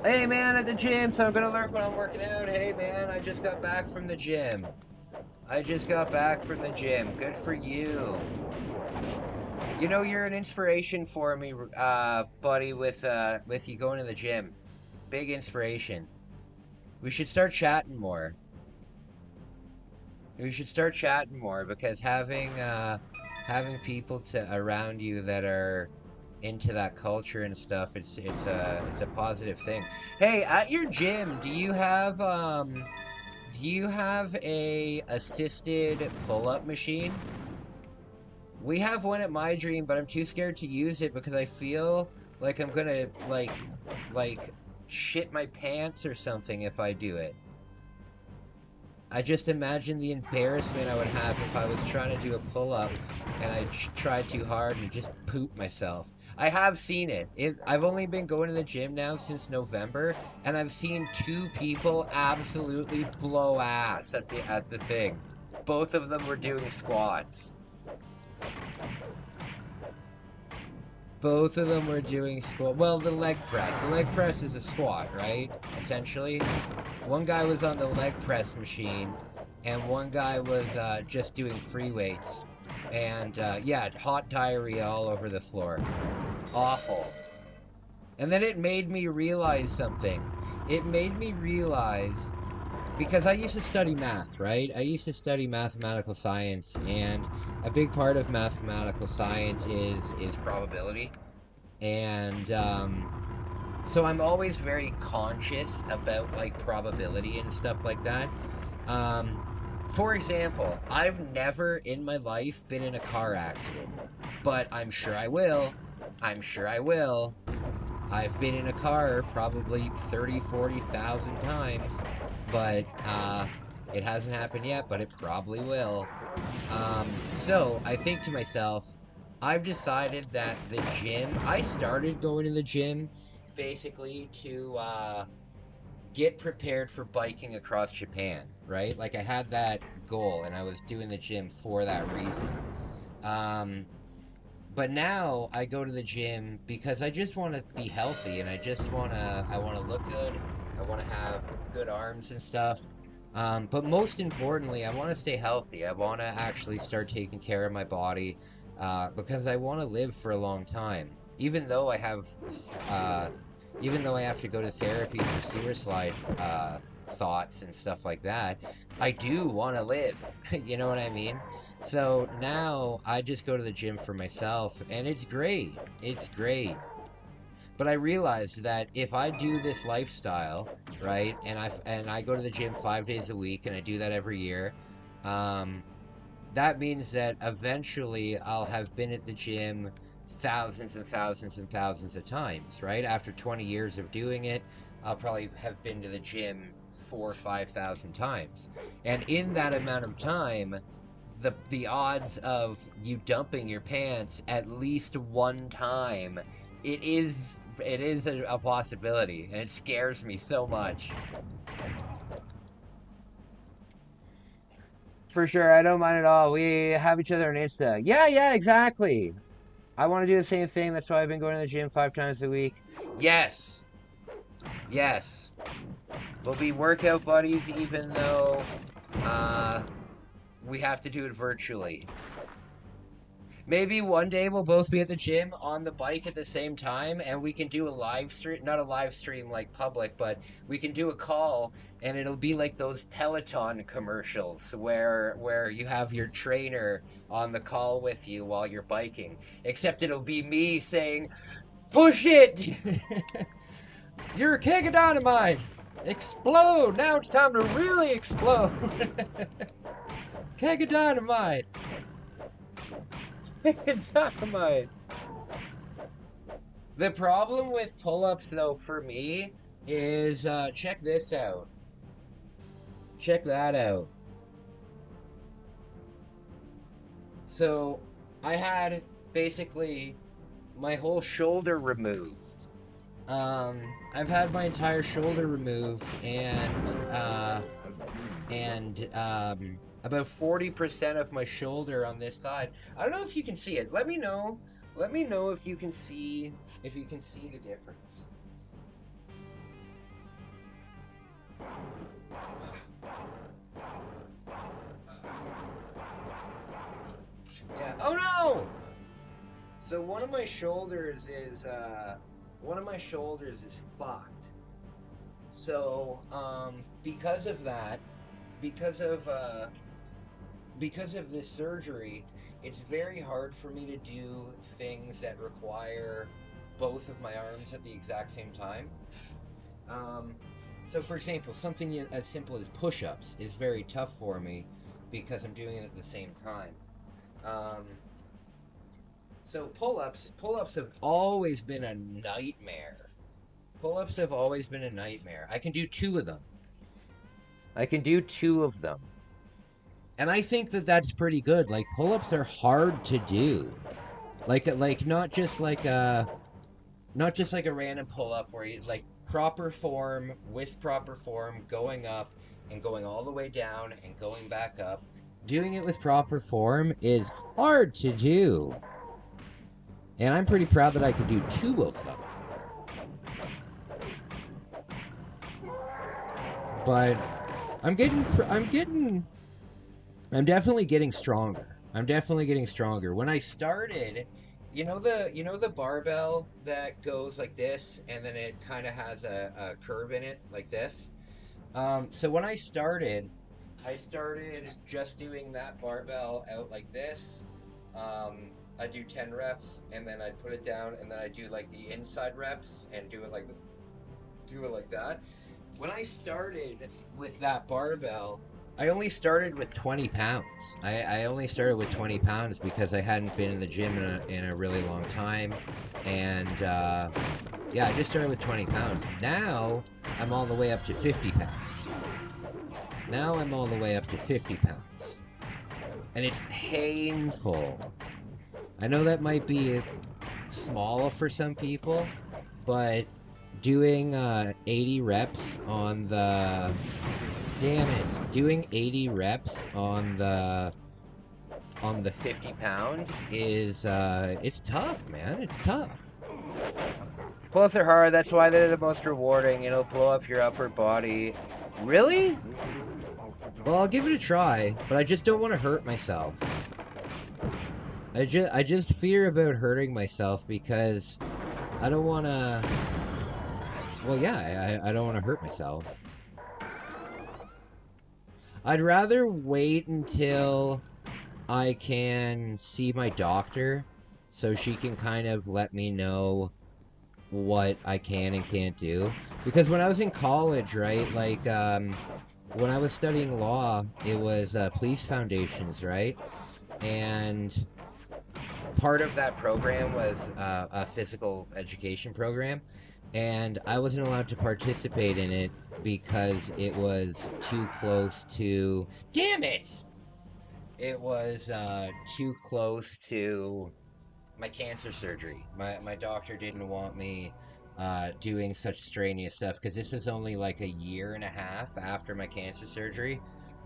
Hey man, at the gym, so I'm gonna lurk when I'm working out. Hey man, I just got back from the gym. Good for you. You know, you're an inspiration for me, buddy, with you going to the gym. Big inspiration. We should start chatting more. Because having people around you that are into that culture and stuff, it's a positive thing. Hey, at your gym, do you have a assisted pull-up machine? We have one at my dream, but I'm too scared to use it because I feel like I'm gonna, like, shit my pants or something if I do it. I just imagine the embarrassment I would have if I was trying to do a pull-up and I tried too hard and just pooped myself. I have seen it. I've only been going to the gym now since November, and I've seen 2 people absolutely blow ass at the thing. Both of them were doing squats. Both of them were doing squat. Well, the leg press. The leg press is a squat, right? Essentially. One guy was on the leg press machine, and one guy was just doing free weights. And yeah, hot diarrhea all over the floor. Awful. And then it made me realize something. It made me realize, because I used to study math, right? I used to study mathematical science, and a big part of mathematical science is probability. And so I'm always very conscious about, like, probability and stuff like that. For example, I've never in my life been in a car accident, but I'm sure I will. I'm sure I will. I've been in a car probably 30, 40,000 times, but it hasn't happened yet, but it probably will. So I think to myself, I've decided that the gym, I started going to the gym basically to get prepared for biking across Japan, right? Like, I had that goal and I was doing the gym for that reason. But now I go to the gym because I just want to be healthy, and I want to look good. I want to have good arms and stuff. But most importantly, I want to stay healthy. I want to actually start taking care of my body, because I want to live for a long time. Even though I have to go to therapy for sewer slide thoughts and stuff like that, I do want to live. You know what I mean? So now I just go to the gym for myself, and it's great. It's great. But I realized that if I do this lifestyle, right, and I go to the gym 5 days a week, and I do that every year, that means that eventually I'll have been at the gym thousands and thousands and thousands of times, right? After 20 years of doing it, I'll probably have been to the gym 4,000 or 5,000 times. And in that amount of time, the odds of you dumping your pants at least one time, it is a possibility, and it scares me so much. For sure, I don't mind at all. We have each other on Insta. Yeah, exactly. I want to do the same thing. That's why I've been going to the gym 5 times a week. Yes. Yes. We'll be workout buddies even though we have to do it virtually. Maybe one day we'll both be at the gym on the bike at the same time, and we can do a live stream, not a live stream like public, but we can do a call, and it'll be like those Peloton commercials where you have your trainer on the call with you while you're biking, except it'll be me saying, "Push it! You're a keg of dynamite! Explode! Now it's time to really explode!" Keg of dynamite! Dynamite. The problem with pull-ups, though, for me, is, check this out. Check that out. So, I had, basically, my whole shoulder removed. I've had my entire shoulder removed, and about 40% of my shoulder on this side. I don't know if you can see it. Let me know. Let me know if you can see the difference. Yeah. Oh no! So one of my shoulders is fucked. So because of that, because of this surgery, it's very hard for me to do things that require both of my arms at the exact same time. So for example, something as simple as push-ups is very tough for me because I'm doing it at the same time. So pull-ups have always been a nightmare. Pull-ups have always been a nightmare. I can do 2 of them. And I think that that's pretty good. Like, pull-ups are hard to do. Like not just like a random pull-up where you, like, proper form, with proper form, going up and going all the way down and going back up. Doing it with proper form is hard to do. And I'm pretty proud that I could do 2 of them. But I'm definitely getting stronger. When I started, you know the barbell that goes like this, and then it kind of has a curve in it, like this? So when I started just doing that barbell out like this. I'd do 10 reps, and then I'd put it down, and then I'd do like the inside reps, and do it like that. When I started with that barbell, I only started with 20 pounds. I only started with 20 pounds because I hadn't been in the gym in a really long time. And yeah, I just started with 20 pounds. Now I'm all the way up to 50 pounds. And it's painful. I know that might be small for some people, but doing 80 reps on the... Damn it. Doing 80 reps on the 50 pound is, it's tough, man. It's tough. Pull-ups are hard. That's why they're the most rewarding. It'll blow up your upper body. Really? Well, I'll give it a try, but I just don't want to hurt myself. I just fear about hurting myself because I don't want to... Well, yeah, I don't want to hurt myself. I'd rather wait until I can see my doctor so she can kind of let me know what I can and can't do. Because when I was in college, right, like, when I was studying law, it was police foundations, right? And part of that program was a physical education program, and I wasn't allowed to participate in it because it was too close to... Damn it! It was too close to my cancer surgery. My doctor didn't want me doing such strenuous stuff because this was only like a year and a half after my cancer surgery,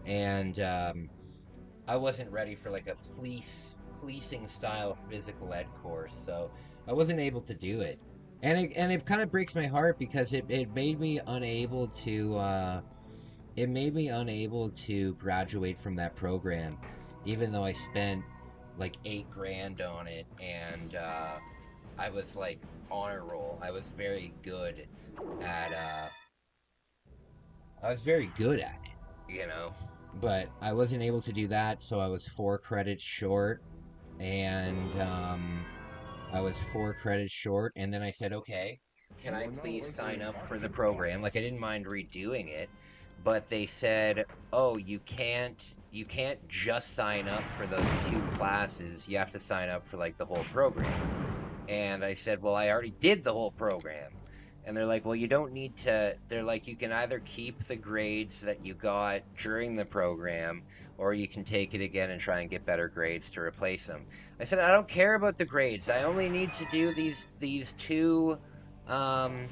and I wasn't ready for like a policing style physical ed course, so I wasn't able to do it. And it kind of breaks my heart because it made me unable to graduate from that program, even though I spent like $8,000 on it, and I was like honor roll. I was very good at it, you know. But I wasn't able to do that, so I was 4 credits short, and and then I said, okay, can I please sign up for the program? Like, I didn't mind redoing it, but they said, oh, you can't just sign up for those 2 classes, you have to sign up for like the whole program. And I said, well, I already did the whole program. And they're like, well, you don't need to... They're like, you can either keep the grades that you got during the program, or you can take it again and try and get better grades to replace them. I said, I don't care about the grades. I only need to do these 2... I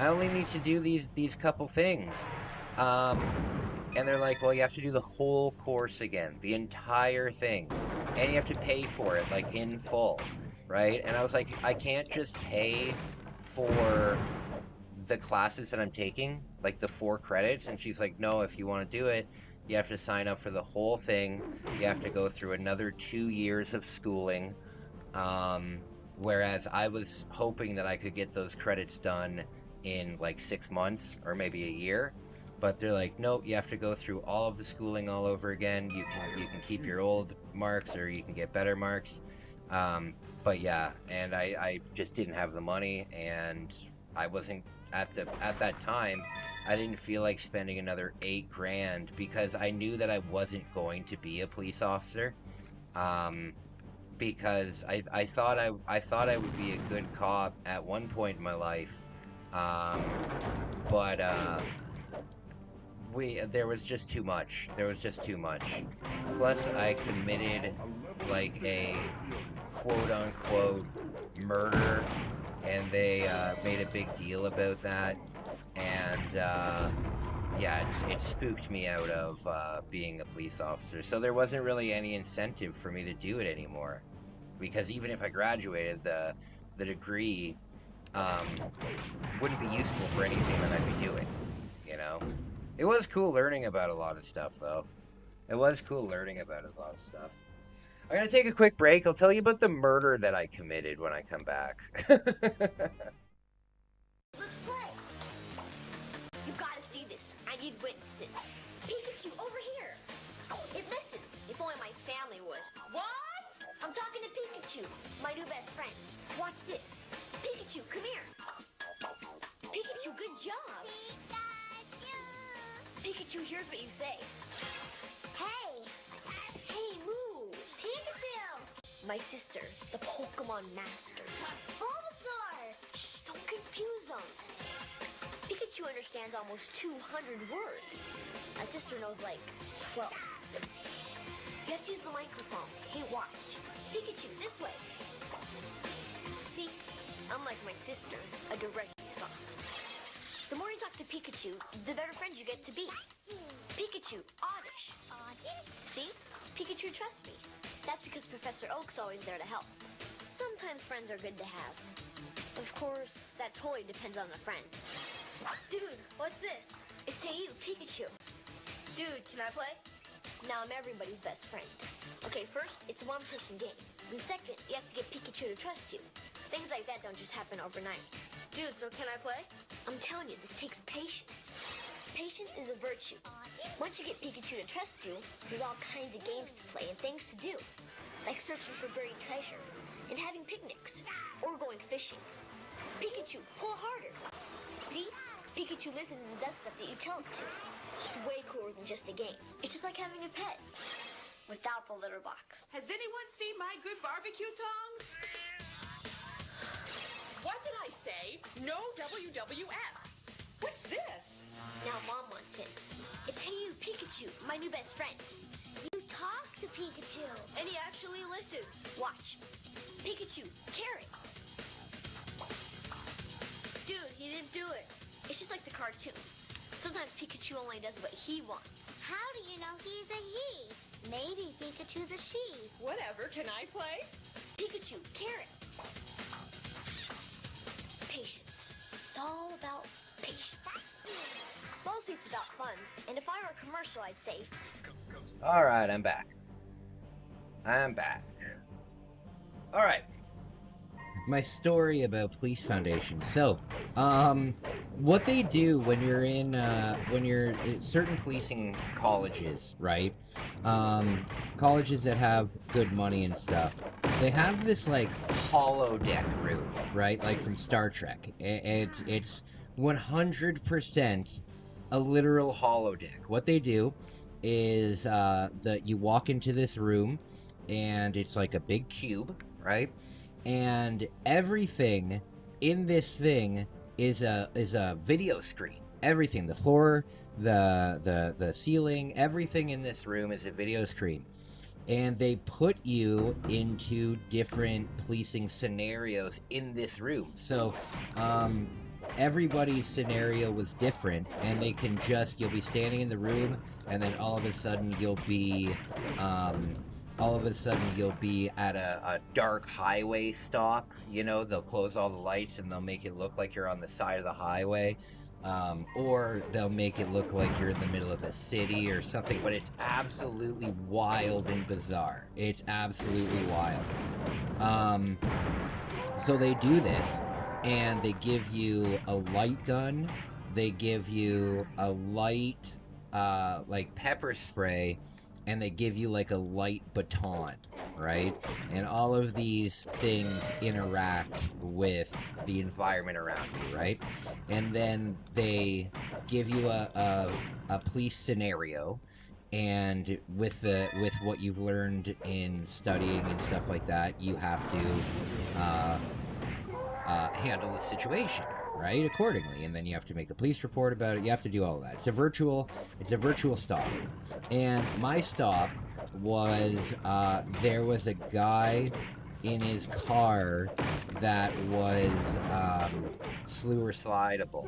only need to do these couple things. And they're like, well, you have to do the whole course again. The entire thing. And you have to pay for it, like, in full. Right? And I was like, I can't just pay for the classes that I'm taking, like the 4 credits. And she's like, no, if you want to do it, you have to sign up for the whole thing. You have to go through another 2 years of schooling. Whereas I was hoping that I could get those credits done in like 6 months or maybe a year. But they're like, nope, you have to go through all of the schooling all over again. You can keep your old marks, or you can get better marks. But yeah, and I just didn't have the money, and I wasn't at that time. I didn't feel like spending another $8,000 because I knew that I wasn't going to be a police officer. because I thought I would be a good cop at one point in my life, but there was just too much. There was just too much. Plus, I committed like a quote-unquote murder, and they made a big deal about that, and yeah, it spooked me out of being a police officer. So there wasn't really any incentive for me to do it anymore, because even if I graduated, the degree wouldn't be useful for anything that I'd be doing, you know? It was cool learning about a lot of stuff, though. It was cool learning about a lot of stuff. I'm gonna take a quick break. I'll tell you about the murder that I committed when I come back. Let's play. You gotta see this. I need witnesses. Pikachu, over here. It listens. If only my family would. What? I'm talking to Pikachu, my new best friend. Watch this. Pikachu, come here. Pikachu, good job. Pikachu hears what you say. Hey! Hey, move! Pikachu! My sister, the Pokemon Master. Bulbasaur! Shh, don't confuse them. Pikachu understands almost 200 words. My sister knows like 12. You have to use the microphone. Hey, watch. Pikachu, this way. See? Unlike my sister, a direct response. The more you talk to Pikachu, the better friends you get to be. Pikachu, oddish. Oddish? See? Pikachu trusts me. That's because Professor Oak's always there to help. Sometimes friends are good to have. Of course, that totally depends on the friend. Dude, what's this? It's Hey You, Pikachu. Dude, can I play? Now I'm everybody's best friend. Okay, first, it's a one-person game. And second, you have to get Pikachu to trust you. Things like that don't just happen overnight. Dude, so can I play? I'm telling you, this takes patience. Patience is a virtue. Once you get Pikachu to trust you, there's all kinds of games to play and things to do. Like searching for buried treasure, and having picnics, or going fishing. Pikachu, pull harder. See? Pikachu listens and does stuff that you tell him to. It's way cooler than just a game. It's just like having a pet. Without the litter box. Has anyone seen my good barbecue tongs? What did I say? No WWF. What's this? Now Mom wants it. It's Hey You, Pikachu, my new best friend. You talk to Pikachu. And he actually listens. Watch. Pikachu, carrot. Dude, he didn't do it. It's just like the cartoon. Sometimes Pikachu only does what he wants. How do you know he's a he? Maybe Pikachu's a she. Whatever, can I play? Pikachu, carrot. Patience. It's all about patience. Mostly it's about fun. And if I were a commercial, I'd say... Alright, I'm back. I'm back. Alright. My story about Police Foundation. So, what they do when you're in certain policing colleges, right? Colleges that have good money and stuff, they have this, like, holodeck room, right? Like from Star Trek. It's 100% a literal holodeck. What they do is, you walk into this room, and it's like a big cube, right? And everything in this thing is a video screen. Everything, the floor, the ceiling, everything in this room is a video screen. And they put you into different policing scenarios in this room. So, everybody's scenario was different, and they can you'll be standing in the room, and then all of a sudden you'll be at a dark highway stop. You know, they'll close all the lights and they'll make it look like you're on the side of the highway. Or they'll make it look like you're in the middle of a city or something, but it's absolutely wild and bizarre. It's absolutely wild. So they do this, and they give you a light gun, they give you a light, like pepper spray, and they give you like a light baton, right? And all of these things interact with the environment around you, right? And then they give you a police scenario, and with what you've learned in studying and stuff like that, you have to handle the situation, right, accordingly, and then you have to make a police report about it. You have to do all of that. It's a virtual stop, and my stop was there was a guy in his car that was slew or slideable,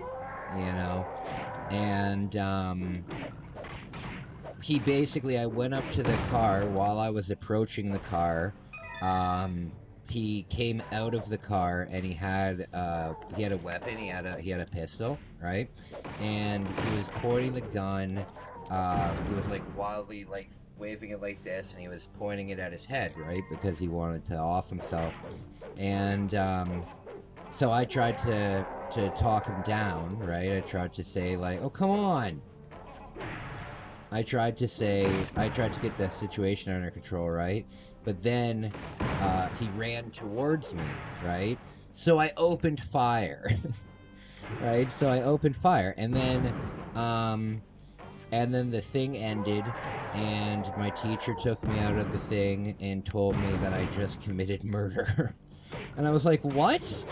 you know, and he basically, I went up to the car. While I was approaching the car, he came out of the car and he had a weapon. He had a pistol, right? And he was pointing the gun. He was like wildly like waving it like this, and he was pointing it at his head, right? Because he wanted to off himself. And so I tried to talk him down, right? I tried to say like, "Oh, come on." I tried to get the situation under control, right? But then he ran towards me, right? So I opened fire, right? So I opened fire, and then the thing ended, and my teacher took me out of the thing and told me that I just committed murder. And I was like, "What?"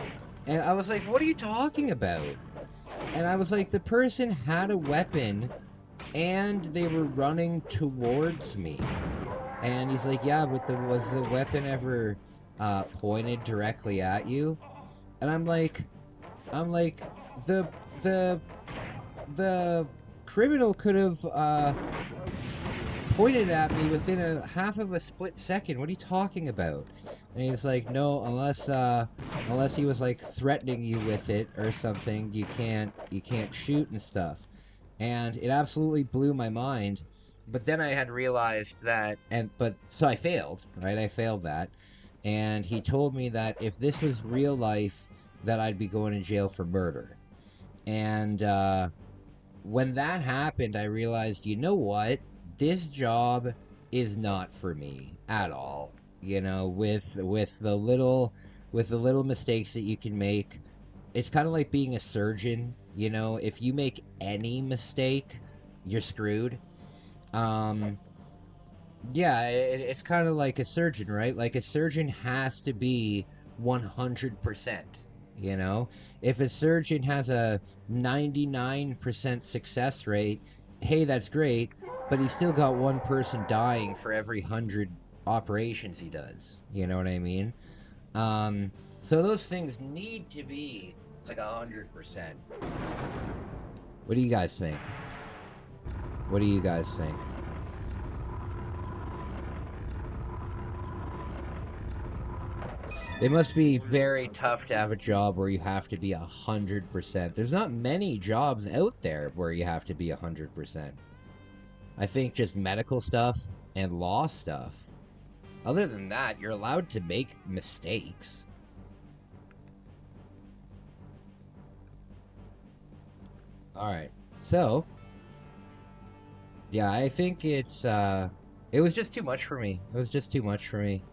And I was like, "What are you talking about?" And I was like, "The person had a weapon and they were running towards me." And he's like, "Yeah, but was the weapon ever pointed directly at you?" And I'm like, the criminal could have pointed at me within a half of a split second. What are you talking about? And he's like, "No, unless he was like threatening you with it or something, you can't shoot and stuff." And it absolutely blew my mind. But then I had realized that, so I failed, right? I failed that. And he told me that if this was real life, that I'd be going to jail for murder. And when that happened, I realized, you know what? This job is not for me at all. You know, with the little mistakes that you can make, it's kind of like being a surgeon. You know, if you make any mistake, you're screwed. Yeah, it's kind of like a surgeon, right? Like a surgeon has to be 100%. You know, if a surgeon has a 99% success rate, hey, that's great, but he's still got one person dying for every 100 operations he does. You know what I mean? So those things need to be like 100%. What do you guys think? What do you guys think? It must be very tough to have a job where you have to be 100%. There's not many jobs out there where you have to be 100%. I think just medical stuff and law stuff. Other than that, you're allowed to make mistakes. Alright, so yeah, I think it was just too much for me. It was just too much for me.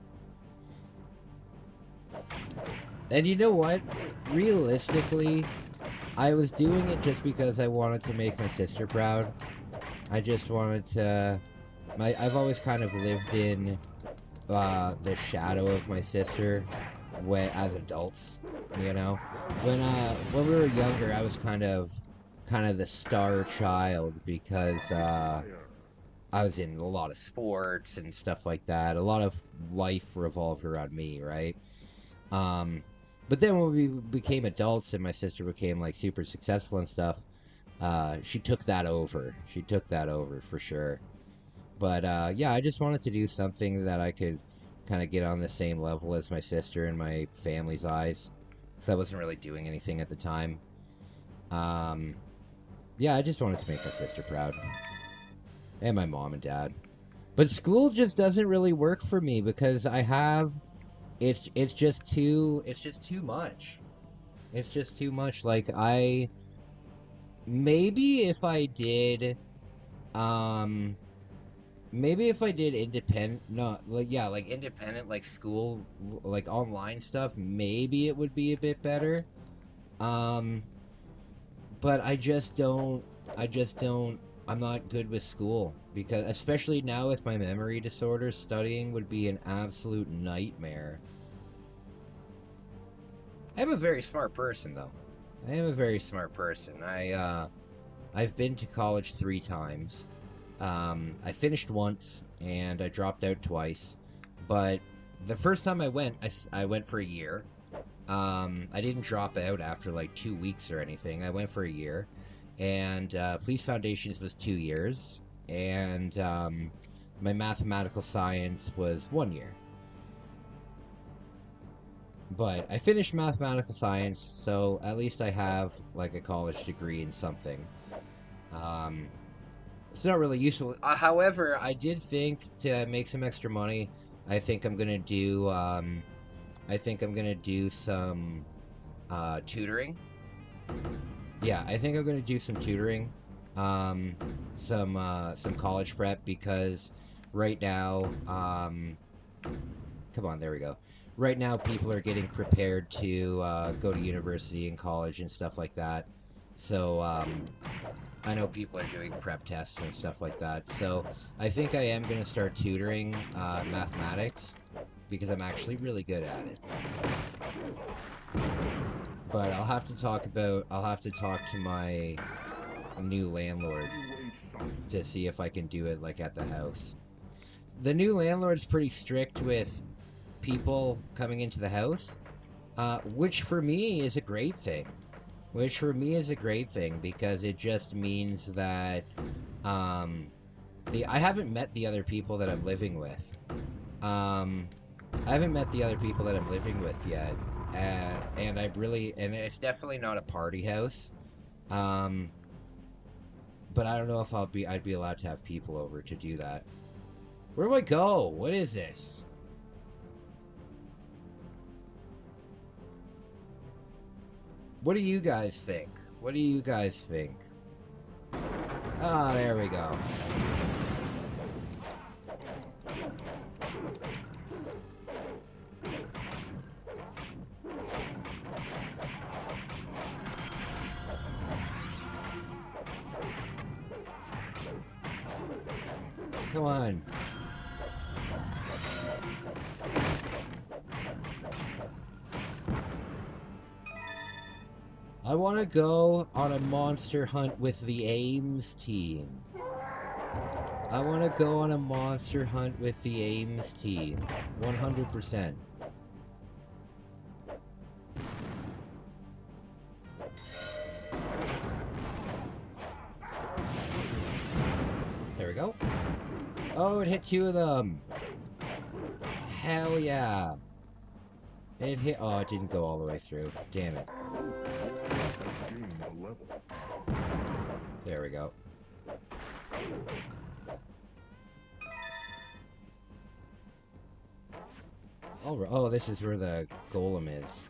And you know what? Realistically, I was doing it just because I wanted to make my sister proud. I just wanted to... I've always kind of lived in the shadow of my sister as adults, you know? When we were younger, I was kind of the star child because I was in a lot of sports and stuff like that. A lot of life revolved around me, right? But then when we became adults and my sister became like super successful and stuff, she took that over. She took that over for sure. But yeah, I just wanted to do something that I could kind of get on the same level as my sister in my family's eyes, because I wasn't really doing anything at the time. Yeah, I just wanted to make my sister proud. And my mom and dad. But school just doesn't really work for me because I have... It's just too much. It's just too much. Like, maybe if I did independent, independent, like school, like online stuff, maybe it would be a bit better. But I just don't I'm not good with school, because especially now with my memory disorder, studying would be an absolute nightmare. I'm a very smart person, though. I am a very smart person. I've been to college 3 times. I finished once, and I dropped out twice. But the first time I went for a year. I didn't drop out after like 2 weeks or anything. I went for a year. And Police Foundations was 2 years. And my mathematical science was 1 year. But I finished mathematical science, so at least I have like a college degree in something. It's not really useful. However, I did think to make some extra money, I think I'm gonna do some tutoring. Yeah, I think I'm gonna do some tutoring, some college prep, because right now, come on, there we go. Right now, people are getting prepared to go to university and college and stuff like that. So, I know people are doing prep tests and stuff like that. So, I think I am going to start tutoring mathematics, because I'm actually really good at it. But I'll have to talk to my new landlord to see if I can do it like at the house. The new landlord's pretty strict with people coming into the house, which for me is a great thing. Because it just means that I haven't met the other people that I'm living with. Yet, and it's definitely not a party house. But I don't know if I'd be allowed to have people over to do that. Where do I go? What is this? What do you guys think? Ah, there we go. Come on. I want to go on a monster hunt with the Ames team. 100%. There we go. Oh, it hit 2 of them. Hell yeah. It hit... Oh, it didn't go all the way through. Damn it. There we go. Oh, this is where the golem is.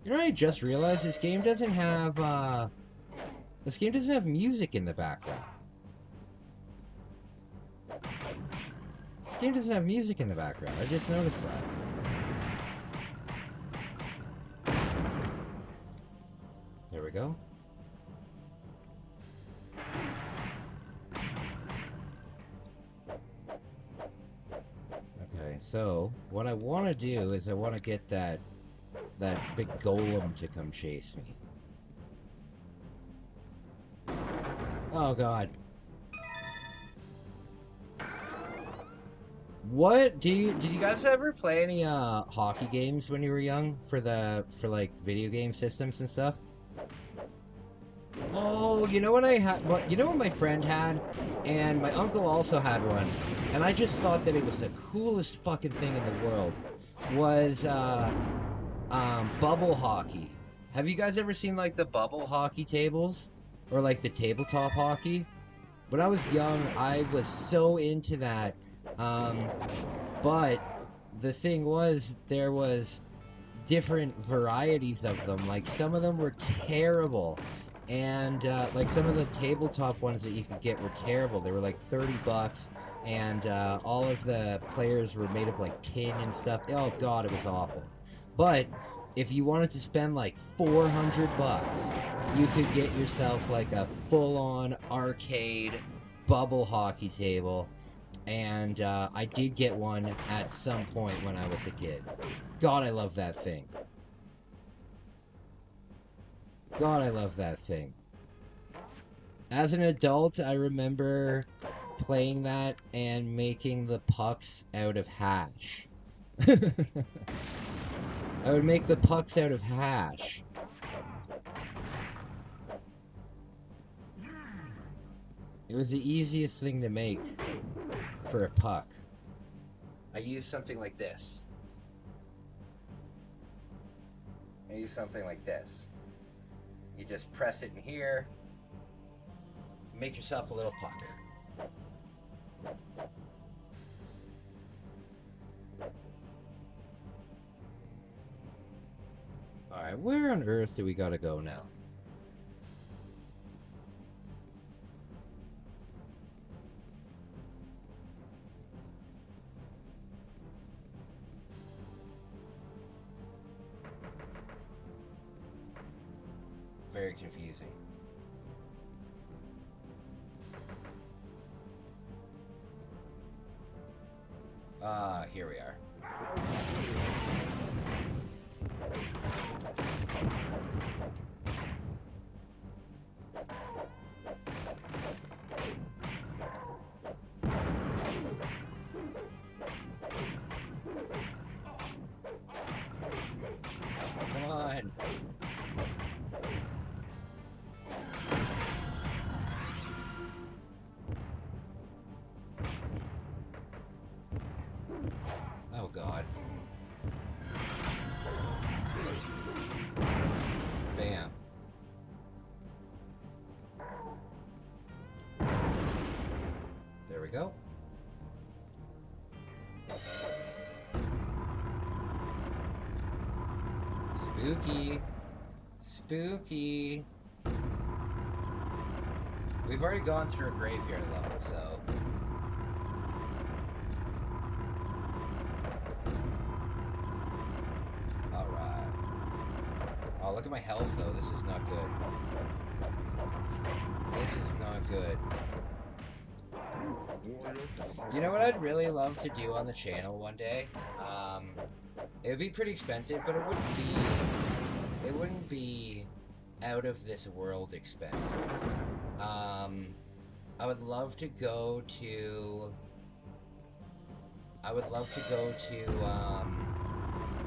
You know what I just realized? This game doesn't have music in the background. I just noticed that. There we go. Okay, so what I want to do is I want to get that big golem to come chase me. Oh god. What did you guys ever play any hockey games when you were young for like video game systems and stuff? Oh, you know what I had? You know what my friend had, and my uncle also had one, and I just thought that it was the coolest fucking thing in the world. Was bubble hockey. Have you guys ever seen like the bubble hockey tables, or like the tabletop hockey? When I was young, I was so into that. But the thing was, there was different varieties of them. Like, some of them were terrible. And, like, some of the tabletop ones that you could get were terrible. They were, like, $30, and, all of the players were made of, like, tin and stuff. Oh, God, it was awful. But if you wanted to spend like 400 bucks, you could get yourself like a full-on arcade bubble hockey table. And I did get one at some point when I was a kid. God, I love that thing. God, I love that thing. As an adult, I remember playing that and making the pucks out of hash. I would make the pucks out of hash. It was the easiest thing to make for a puck. I use something like this. You just press it in here, make yourself a little puck. Alright, where on earth do we gotta go now? Very confusing. Here we are. Come on. Oh God. Bam. There we go. Spooky. Spooky. We've already gone through a graveyard level, so... Alright. Oh, look at my health, though. This is not good. This is not good. You know what I'd really love to do on the channel one day? It would be pretty expensive, but it wouldn't be out of this world expensive. I would love to go to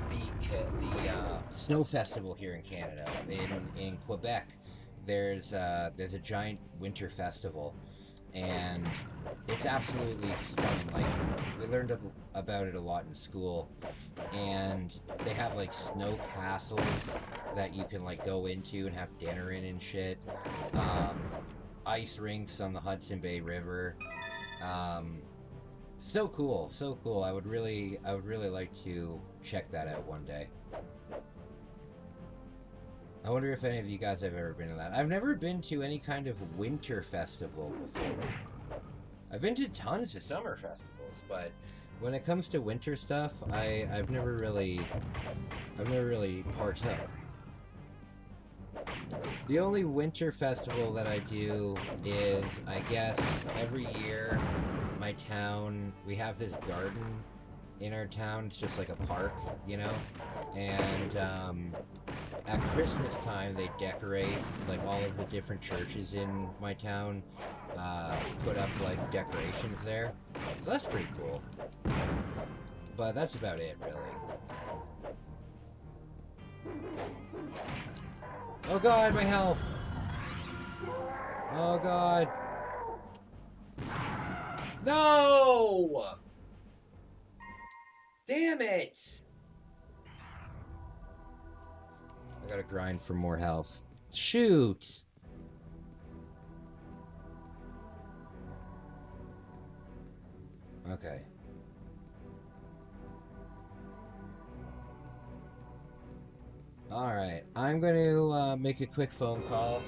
the snow festival here in Canada. In Quebec, there's a giant winter festival, and it's absolutely stunning. Like, we learned about it a lot in school, and they have like snow castles that you can like go into and have dinner in and shit. Ice rinks on the Hudson Bay River. So cool, so cool. I would really like to check that out one day. I wonder if any of you guys have ever been to that. I've never been to any kind of winter festival before. I've been to tons of summer festivals, but when it comes to winter stuff, I've never really partook. The only winter festival that I do is, I guess, every year, my town, we have this garden in our town. It's just like a park, you know? And, at Christmas time, they decorate, like, all of the different churches in my town, put up, like, decorations there. So that's pretty cool. But that's about it, really. Oh God, my health! Oh God! No! Damn it! I gotta grind for more health. Shoot! Okay. Alright, I'm going to make a quick phone call.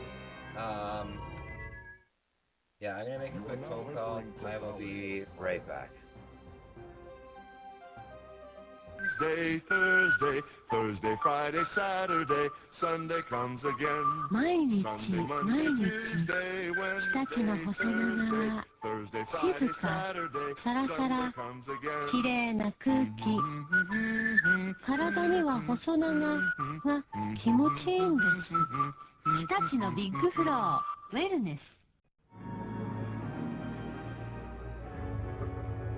Yeah, I'm going to make a quick phone call. I will be right back. Wednesday, Thursday, Thursday, Friday, Saturday, Sunday comes again. 毎日 Sunday, 毎 Monday, 日 Tuesday, 日立の Wednesday, 細長 Thursday, 静 Friday, か Saturday, サラサ Sunday ラ comes again. きれいな空気体には細長が気持ちいいんです日立のビッグフローウェルネス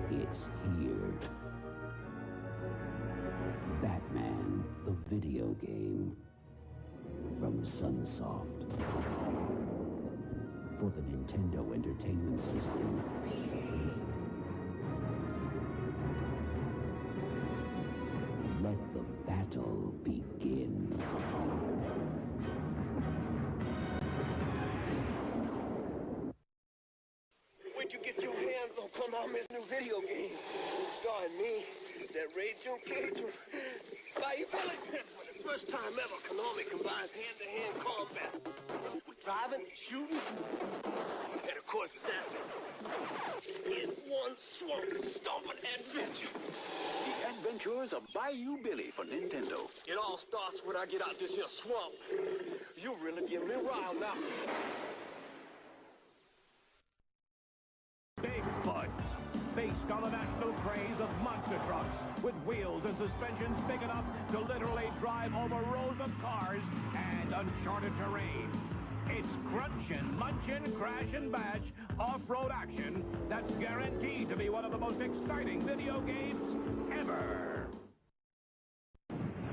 It's here. Batman, the video game. From Sunsoft. For the Nintendo Entertainment System. Let the battle begin. Where'd you get your hands on Konami's new video game? Starring me, that Raging Cage, Bayou-Billy. For the first time ever, Konami combines hand-to-hand combat with driving, shooting, and of course zapping. In one swamp, stomping adventure. The Adventures of Bayou Billy for Nintendo. It all starts when I get out this here swamp. You really give me riled now. Bigfoot. Based on the national craze of monster trucks with wheels and suspensions big enough to literally drive over rows of cars and uncharted terrain. It's crunchin', munchin', crash and bash, off-road action that's guaranteed to be one of the most exciting video games ever.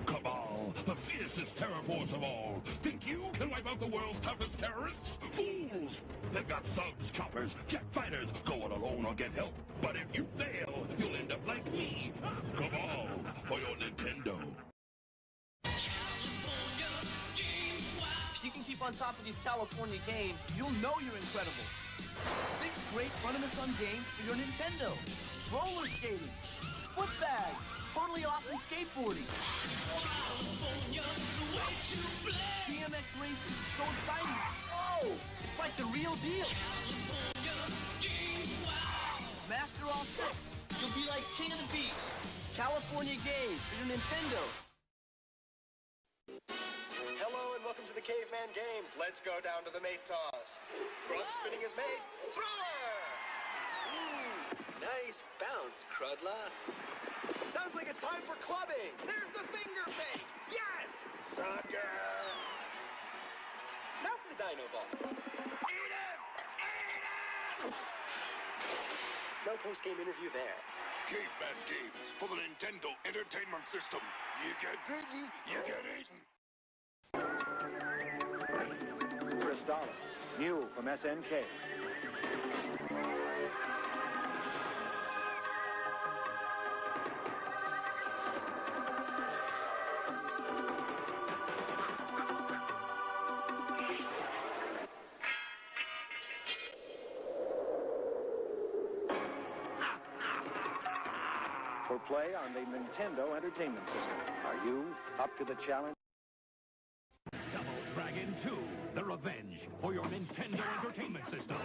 Cabal, the fiercest terror force of all. Think you can wipe out the world's toughest terrorists? Fools! They've got subs, choppers, jet fighters. Go it alone or get help. But if you fail, you'll end up like me. Cabal, for your Nintendo. If you can keep on top of these California games, you'll know you're incredible. 6 great front-of-the-sun games for your Nintendo. Roller skating, foot bag, totally awesome skateboarding. BMX racing, so exciting. Oh, it's like the real deal. Master all 6. You'll be like king of the beach. California games for your Nintendo. Hello and welcome to the Caveman Games. Let's go down to the mate toss. Grub spinning his mate. Thrower! Nice bounce, Crudla. Sounds like it's time for clubbing. There's the finger bait. Yes! Sucker! Now for the dino ball. Eat him! Eat him! No post-game interview there. Caveman Games for the Nintendo Entertainment System. You get bitten, you get eaten. Crystallis, new from SNK. For play on the Nintendo Entertainment System. Are you up to the challenge? Double Dragon 2, The Revenge for your Nintendo Entertainment System.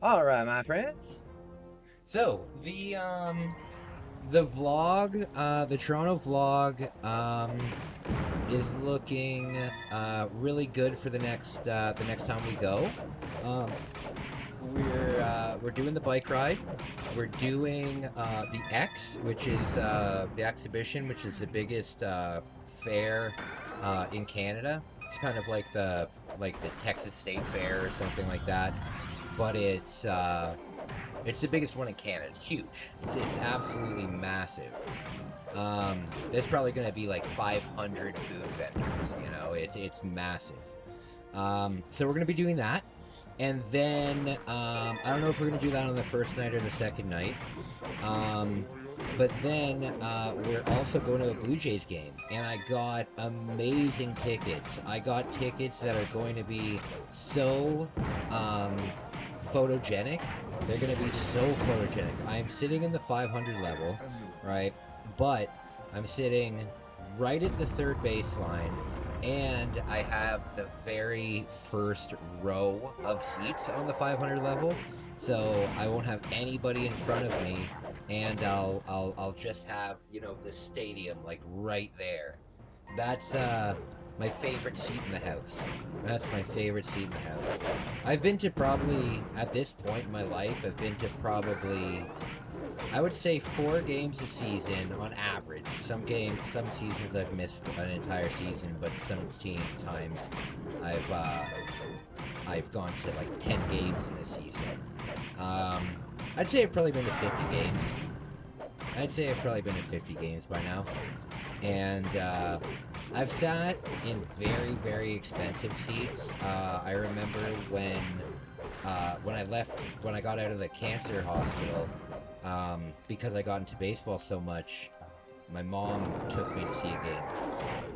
All right, my friends. So the vlog, the Toronto vlog, is looking really good for the next time we go. We're doing the bike ride. We're doing the X, which is the exhibition, which is the biggest fair in Canada. It's kind of like the Texas State Fair or something like that, but it's the biggest one in Canada. It's huge. It's absolutely massive. There's probably going to be like 500 food vendors. You know, it's massive. So we're going to be doing that. And then, I don't know if we're going to do that on the first night or the second night. But then, we're also going to a Blue Jays game. And I got amazing tickets. I got tickets that are going to be so, photogenic. They're going to be so photogenic. I'm sitting in the 500 level, right? But I'm sitting right at the third baseline. And I have the very first row of seats on the 500 level. so I won't have anybody in front of me, and I'll just have, you know, this stadium like right there. That's my favorite seat in the house. That's my favorite seat in the house. I've been to probably, at this point in my life, I've been to probably, I would say 4 games a season on average. Some seasons I've missed an entire season, but some times I've gone to like 10 games in a season. I'd say I've probably been to 50 games. I'd say I've probably been to 50 games by now. And I've sat in very, very expensive seats. I remember when I got out of the cancer hospital, because I got into baseball so much, my mom took me to see a game.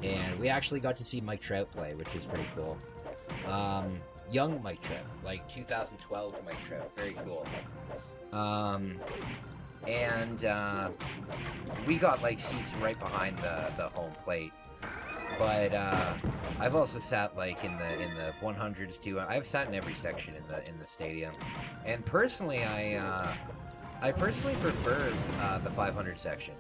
And we actually got to see Mike Trout play, which is pretty cool. Young Mike Trout, like 2012 Mike Trout, very cool. And we got like seats right behind the home plate. But I've also sat like in the 100s too. I've sat in every section in the stadium. And personally, I personally prefer the 500 section.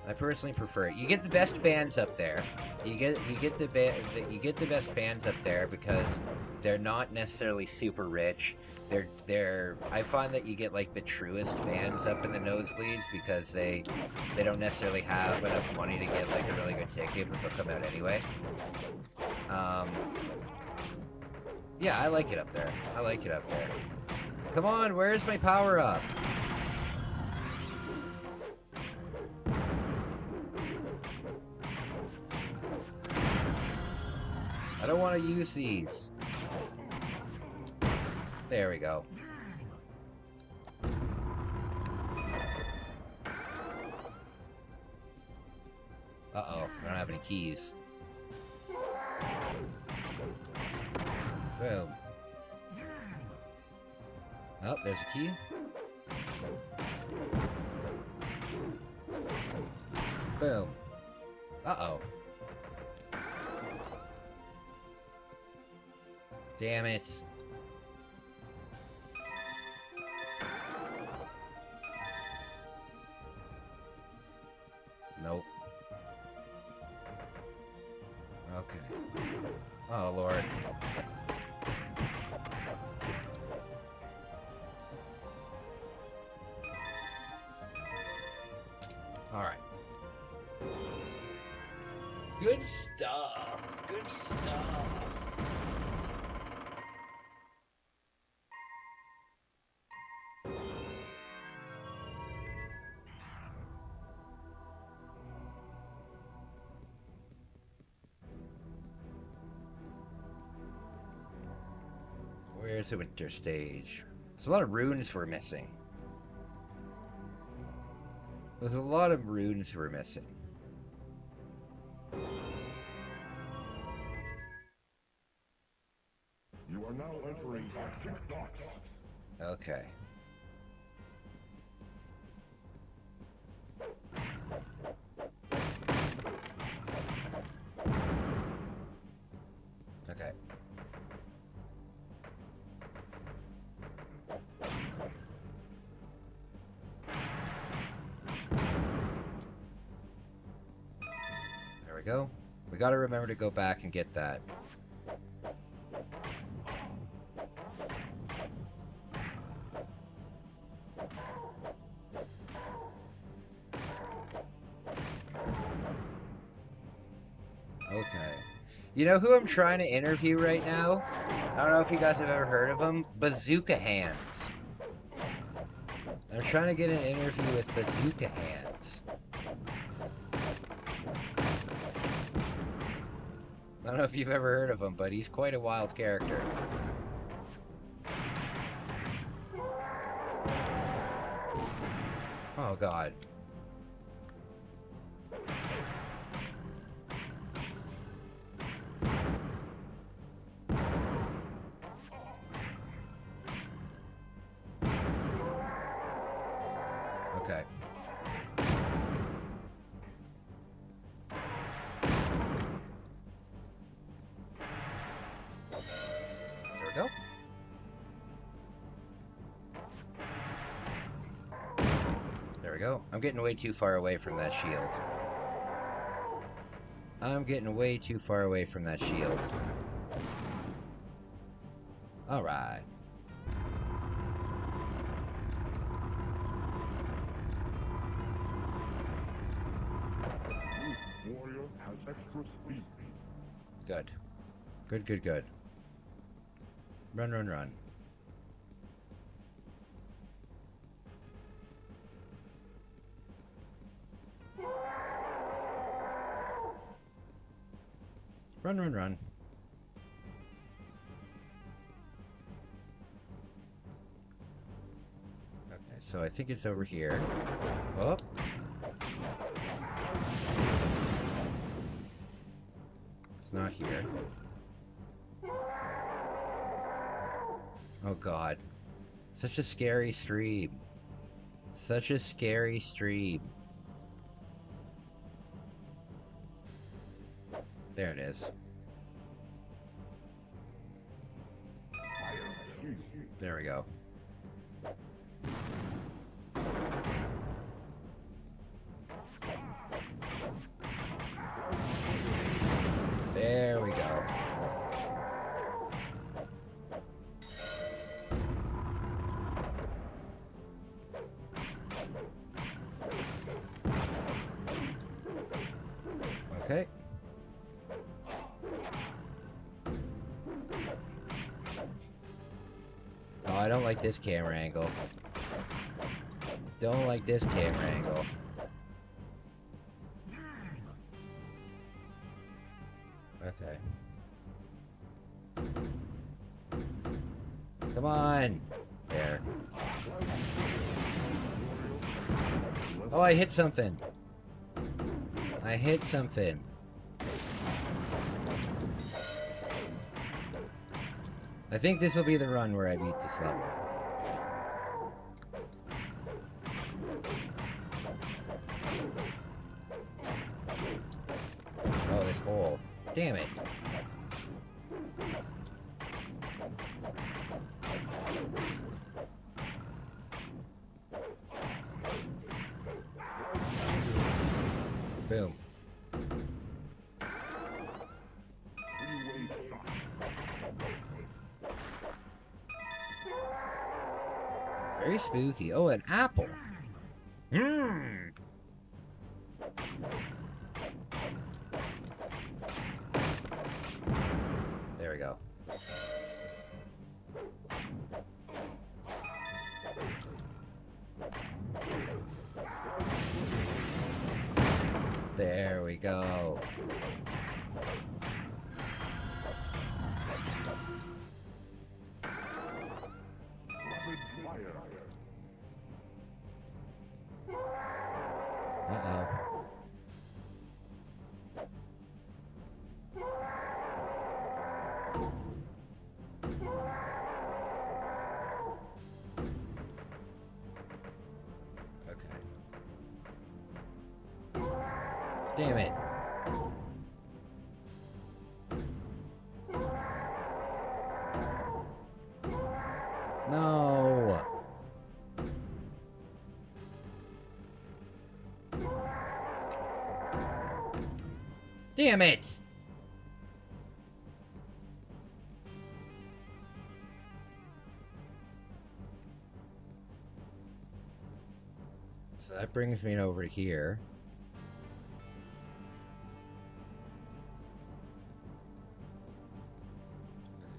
I personally prefer it. You get the best fans up there. You get the best fans up there because they're not necessarily super rich. I find that you get like the truest fans up in the nosebleeds because they don't necessarily have enough money to get like a really good ticket, but they'll come out anyway. Yeah, I like it up there. I like it up there. Come on, where's my power up? I don't want to use these. There we go. Uh-oh, I don't have any keys. Boom. Oh, there's a key. Boom. Uh-oh. Damn it. Nope. Okay. Oh, Lord. Alright. Good stuff. Good stuff. Where's the winter stage? There's a lot of runes we're missing. There's a lot of runes we're missing. You are now entering Arctic Docks. Okay. Okay. There we go. We gotta remember to go back and get that. Okay. You know who I'm trying to interview right now? I don't know if you guys have ever heard of him. Bazooka Hands. I'm trying to get an interview with Bazooka Hands. I don't know if you've ever heard of him, but he's quite a wild character. Oh, God. Okay. There we go. There we go. I'm getting way too far away from that shield. I'm getting way too far away from that shield. Alright. Warrior has extra speed. Good. Good, good, good. Run, run, run. Run, run, run. Okay, so I think it's over here. Oh. It's not here. Oh god. Such a scary stream. Such a scary stream. There it is. There we go. There we go. Okay. Oh, I don't like this camera angle. Don't like this camera angle. Okay. Come on! There. Oh, I hit something! I hit something. I think this will be the run where I beat this level. Oh, this hole. Damn it. Boom. Very spooky. Oh, an apple. Mmm. There we go. There we go. Uh-oh. Okay. Damn it. No. Damn it! So that brings me over here.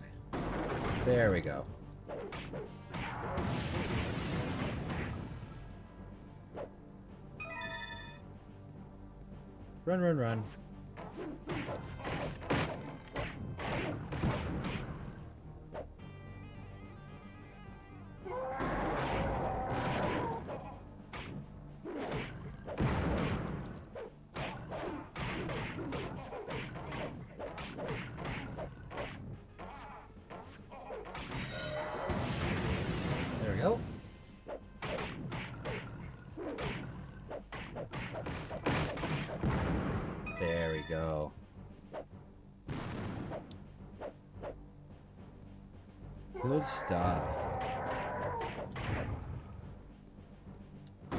Okay. There we go. Run, run, run. There we go. There we go. Good stuff.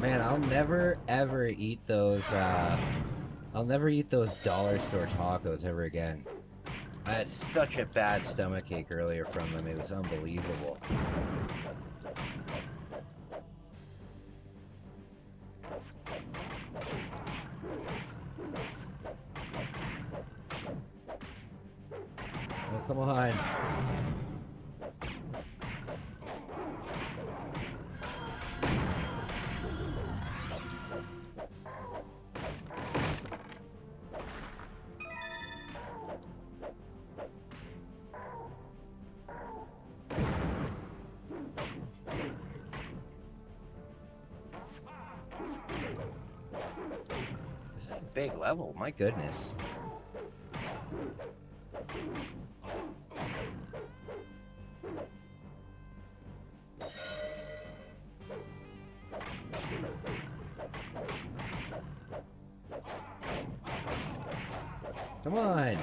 Man, I'll never ever eat those, I'll never eat those dollar store tacos ever again. I had such a bad stomachache earlier from them, it was unbelievable. Oh, come on. This is a big level, my goodness. Come on.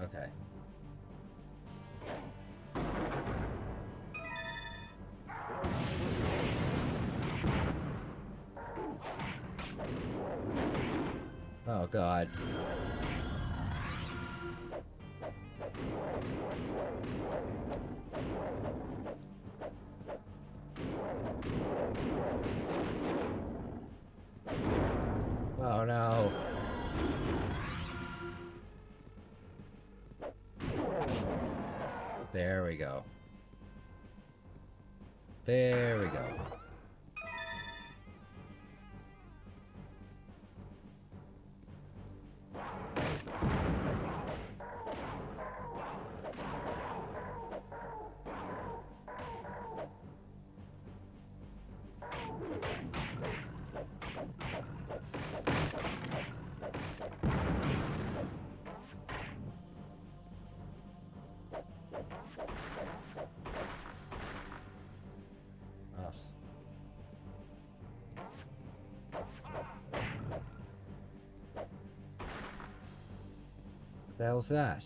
Okay. Oh, God. Oh, no. There we go. There we go. Ugh. What the hell's that?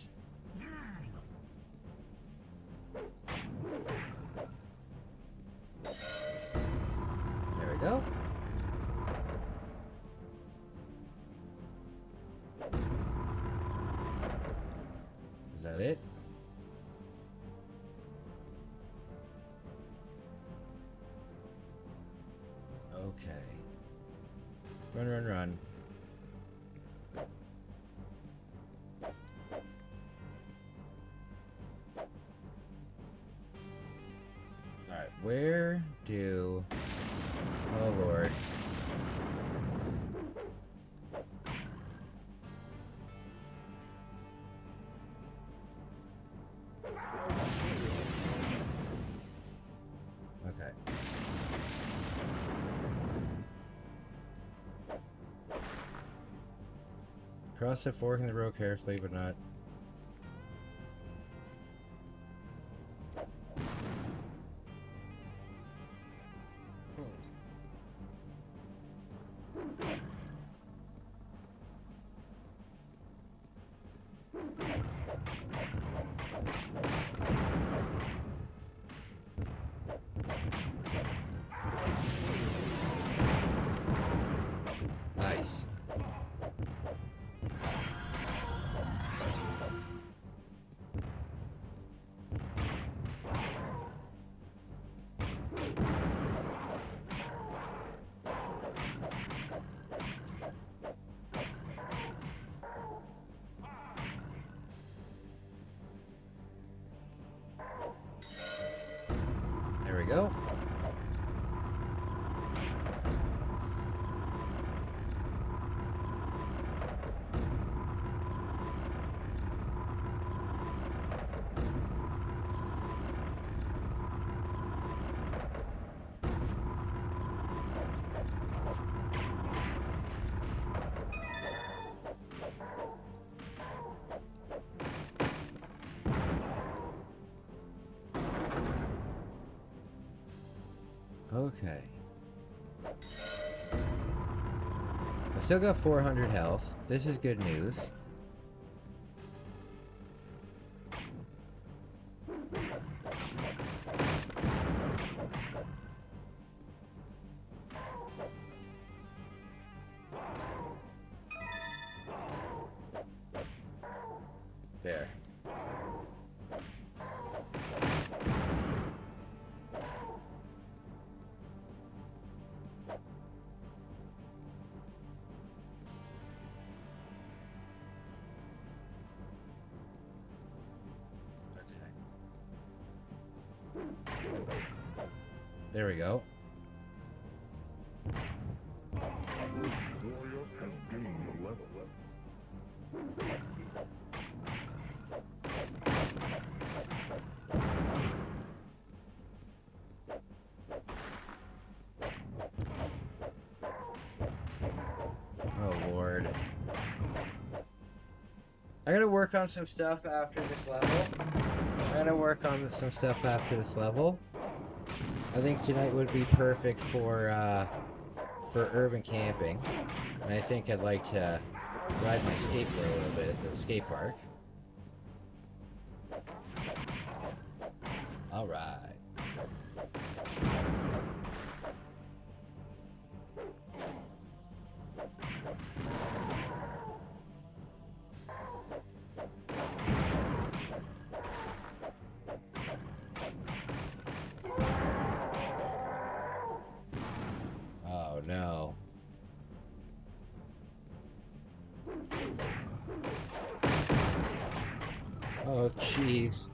There we go. Is that it? Okay. Run, run, run. Alright, where do... Oh, Lord. Okay. Cross the fork in the road carefully, but not... Nice. There we go. Okay. I still got 400 health. This is good news. There. There we go. Oh Lord. I gotta work on some stuff after this level. I think tonight would be perfect for urban camping. And I think I'd like to ride my skateboard a little bit at the skate park. Alright. Oh no. Oh jeez.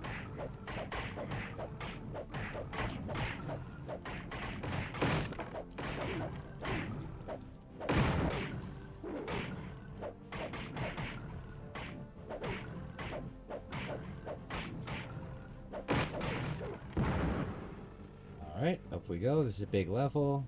Alright, up we go. This is a big level.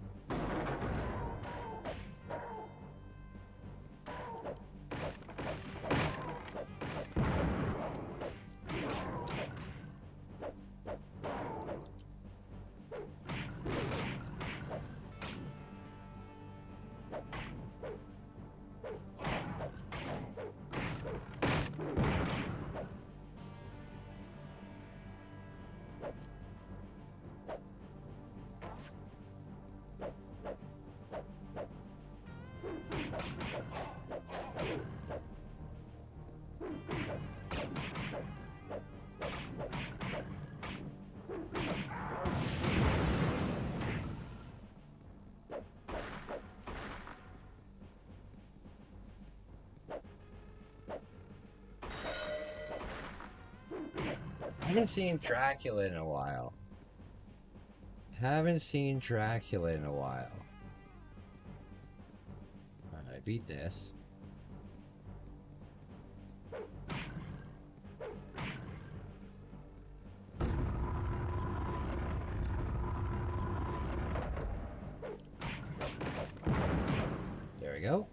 I haven't seen Dracula in a while. Alright, I beat this. There we go.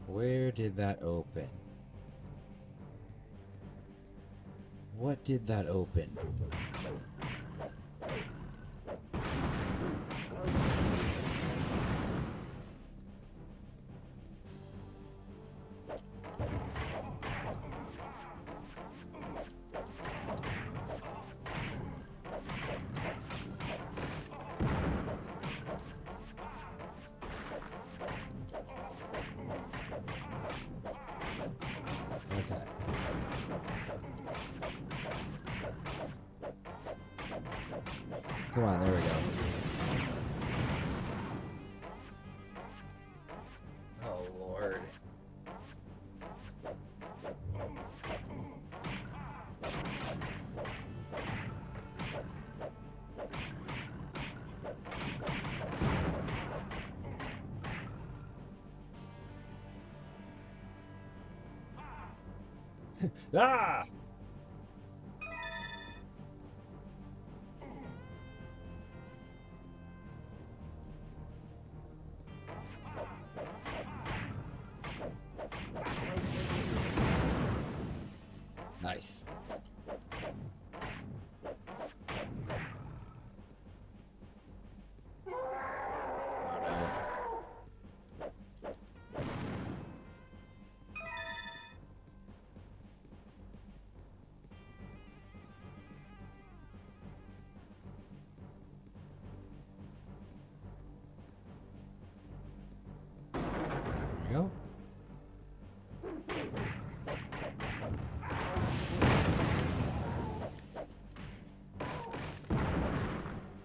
Where did that open? What did that open? Okay. Come on, there we go. Oh, Lord. Ah! Nice.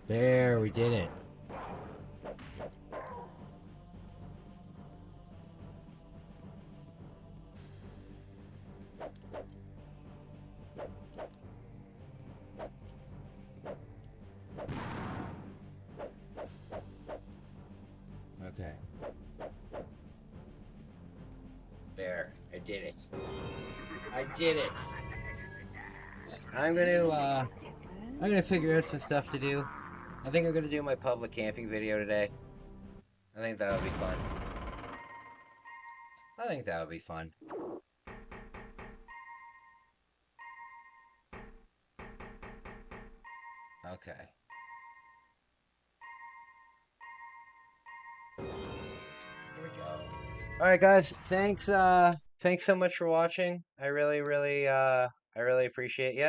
There, we did it. Okay. There, I did it. I did it. I'm gonna figure out some stuff to do. I think I'm gonna do my public camping video today. I think that'll be fun. I think that'll be fun. Okay. Here we go. All right, guys. Thanks so much for watching. I really appreciate you.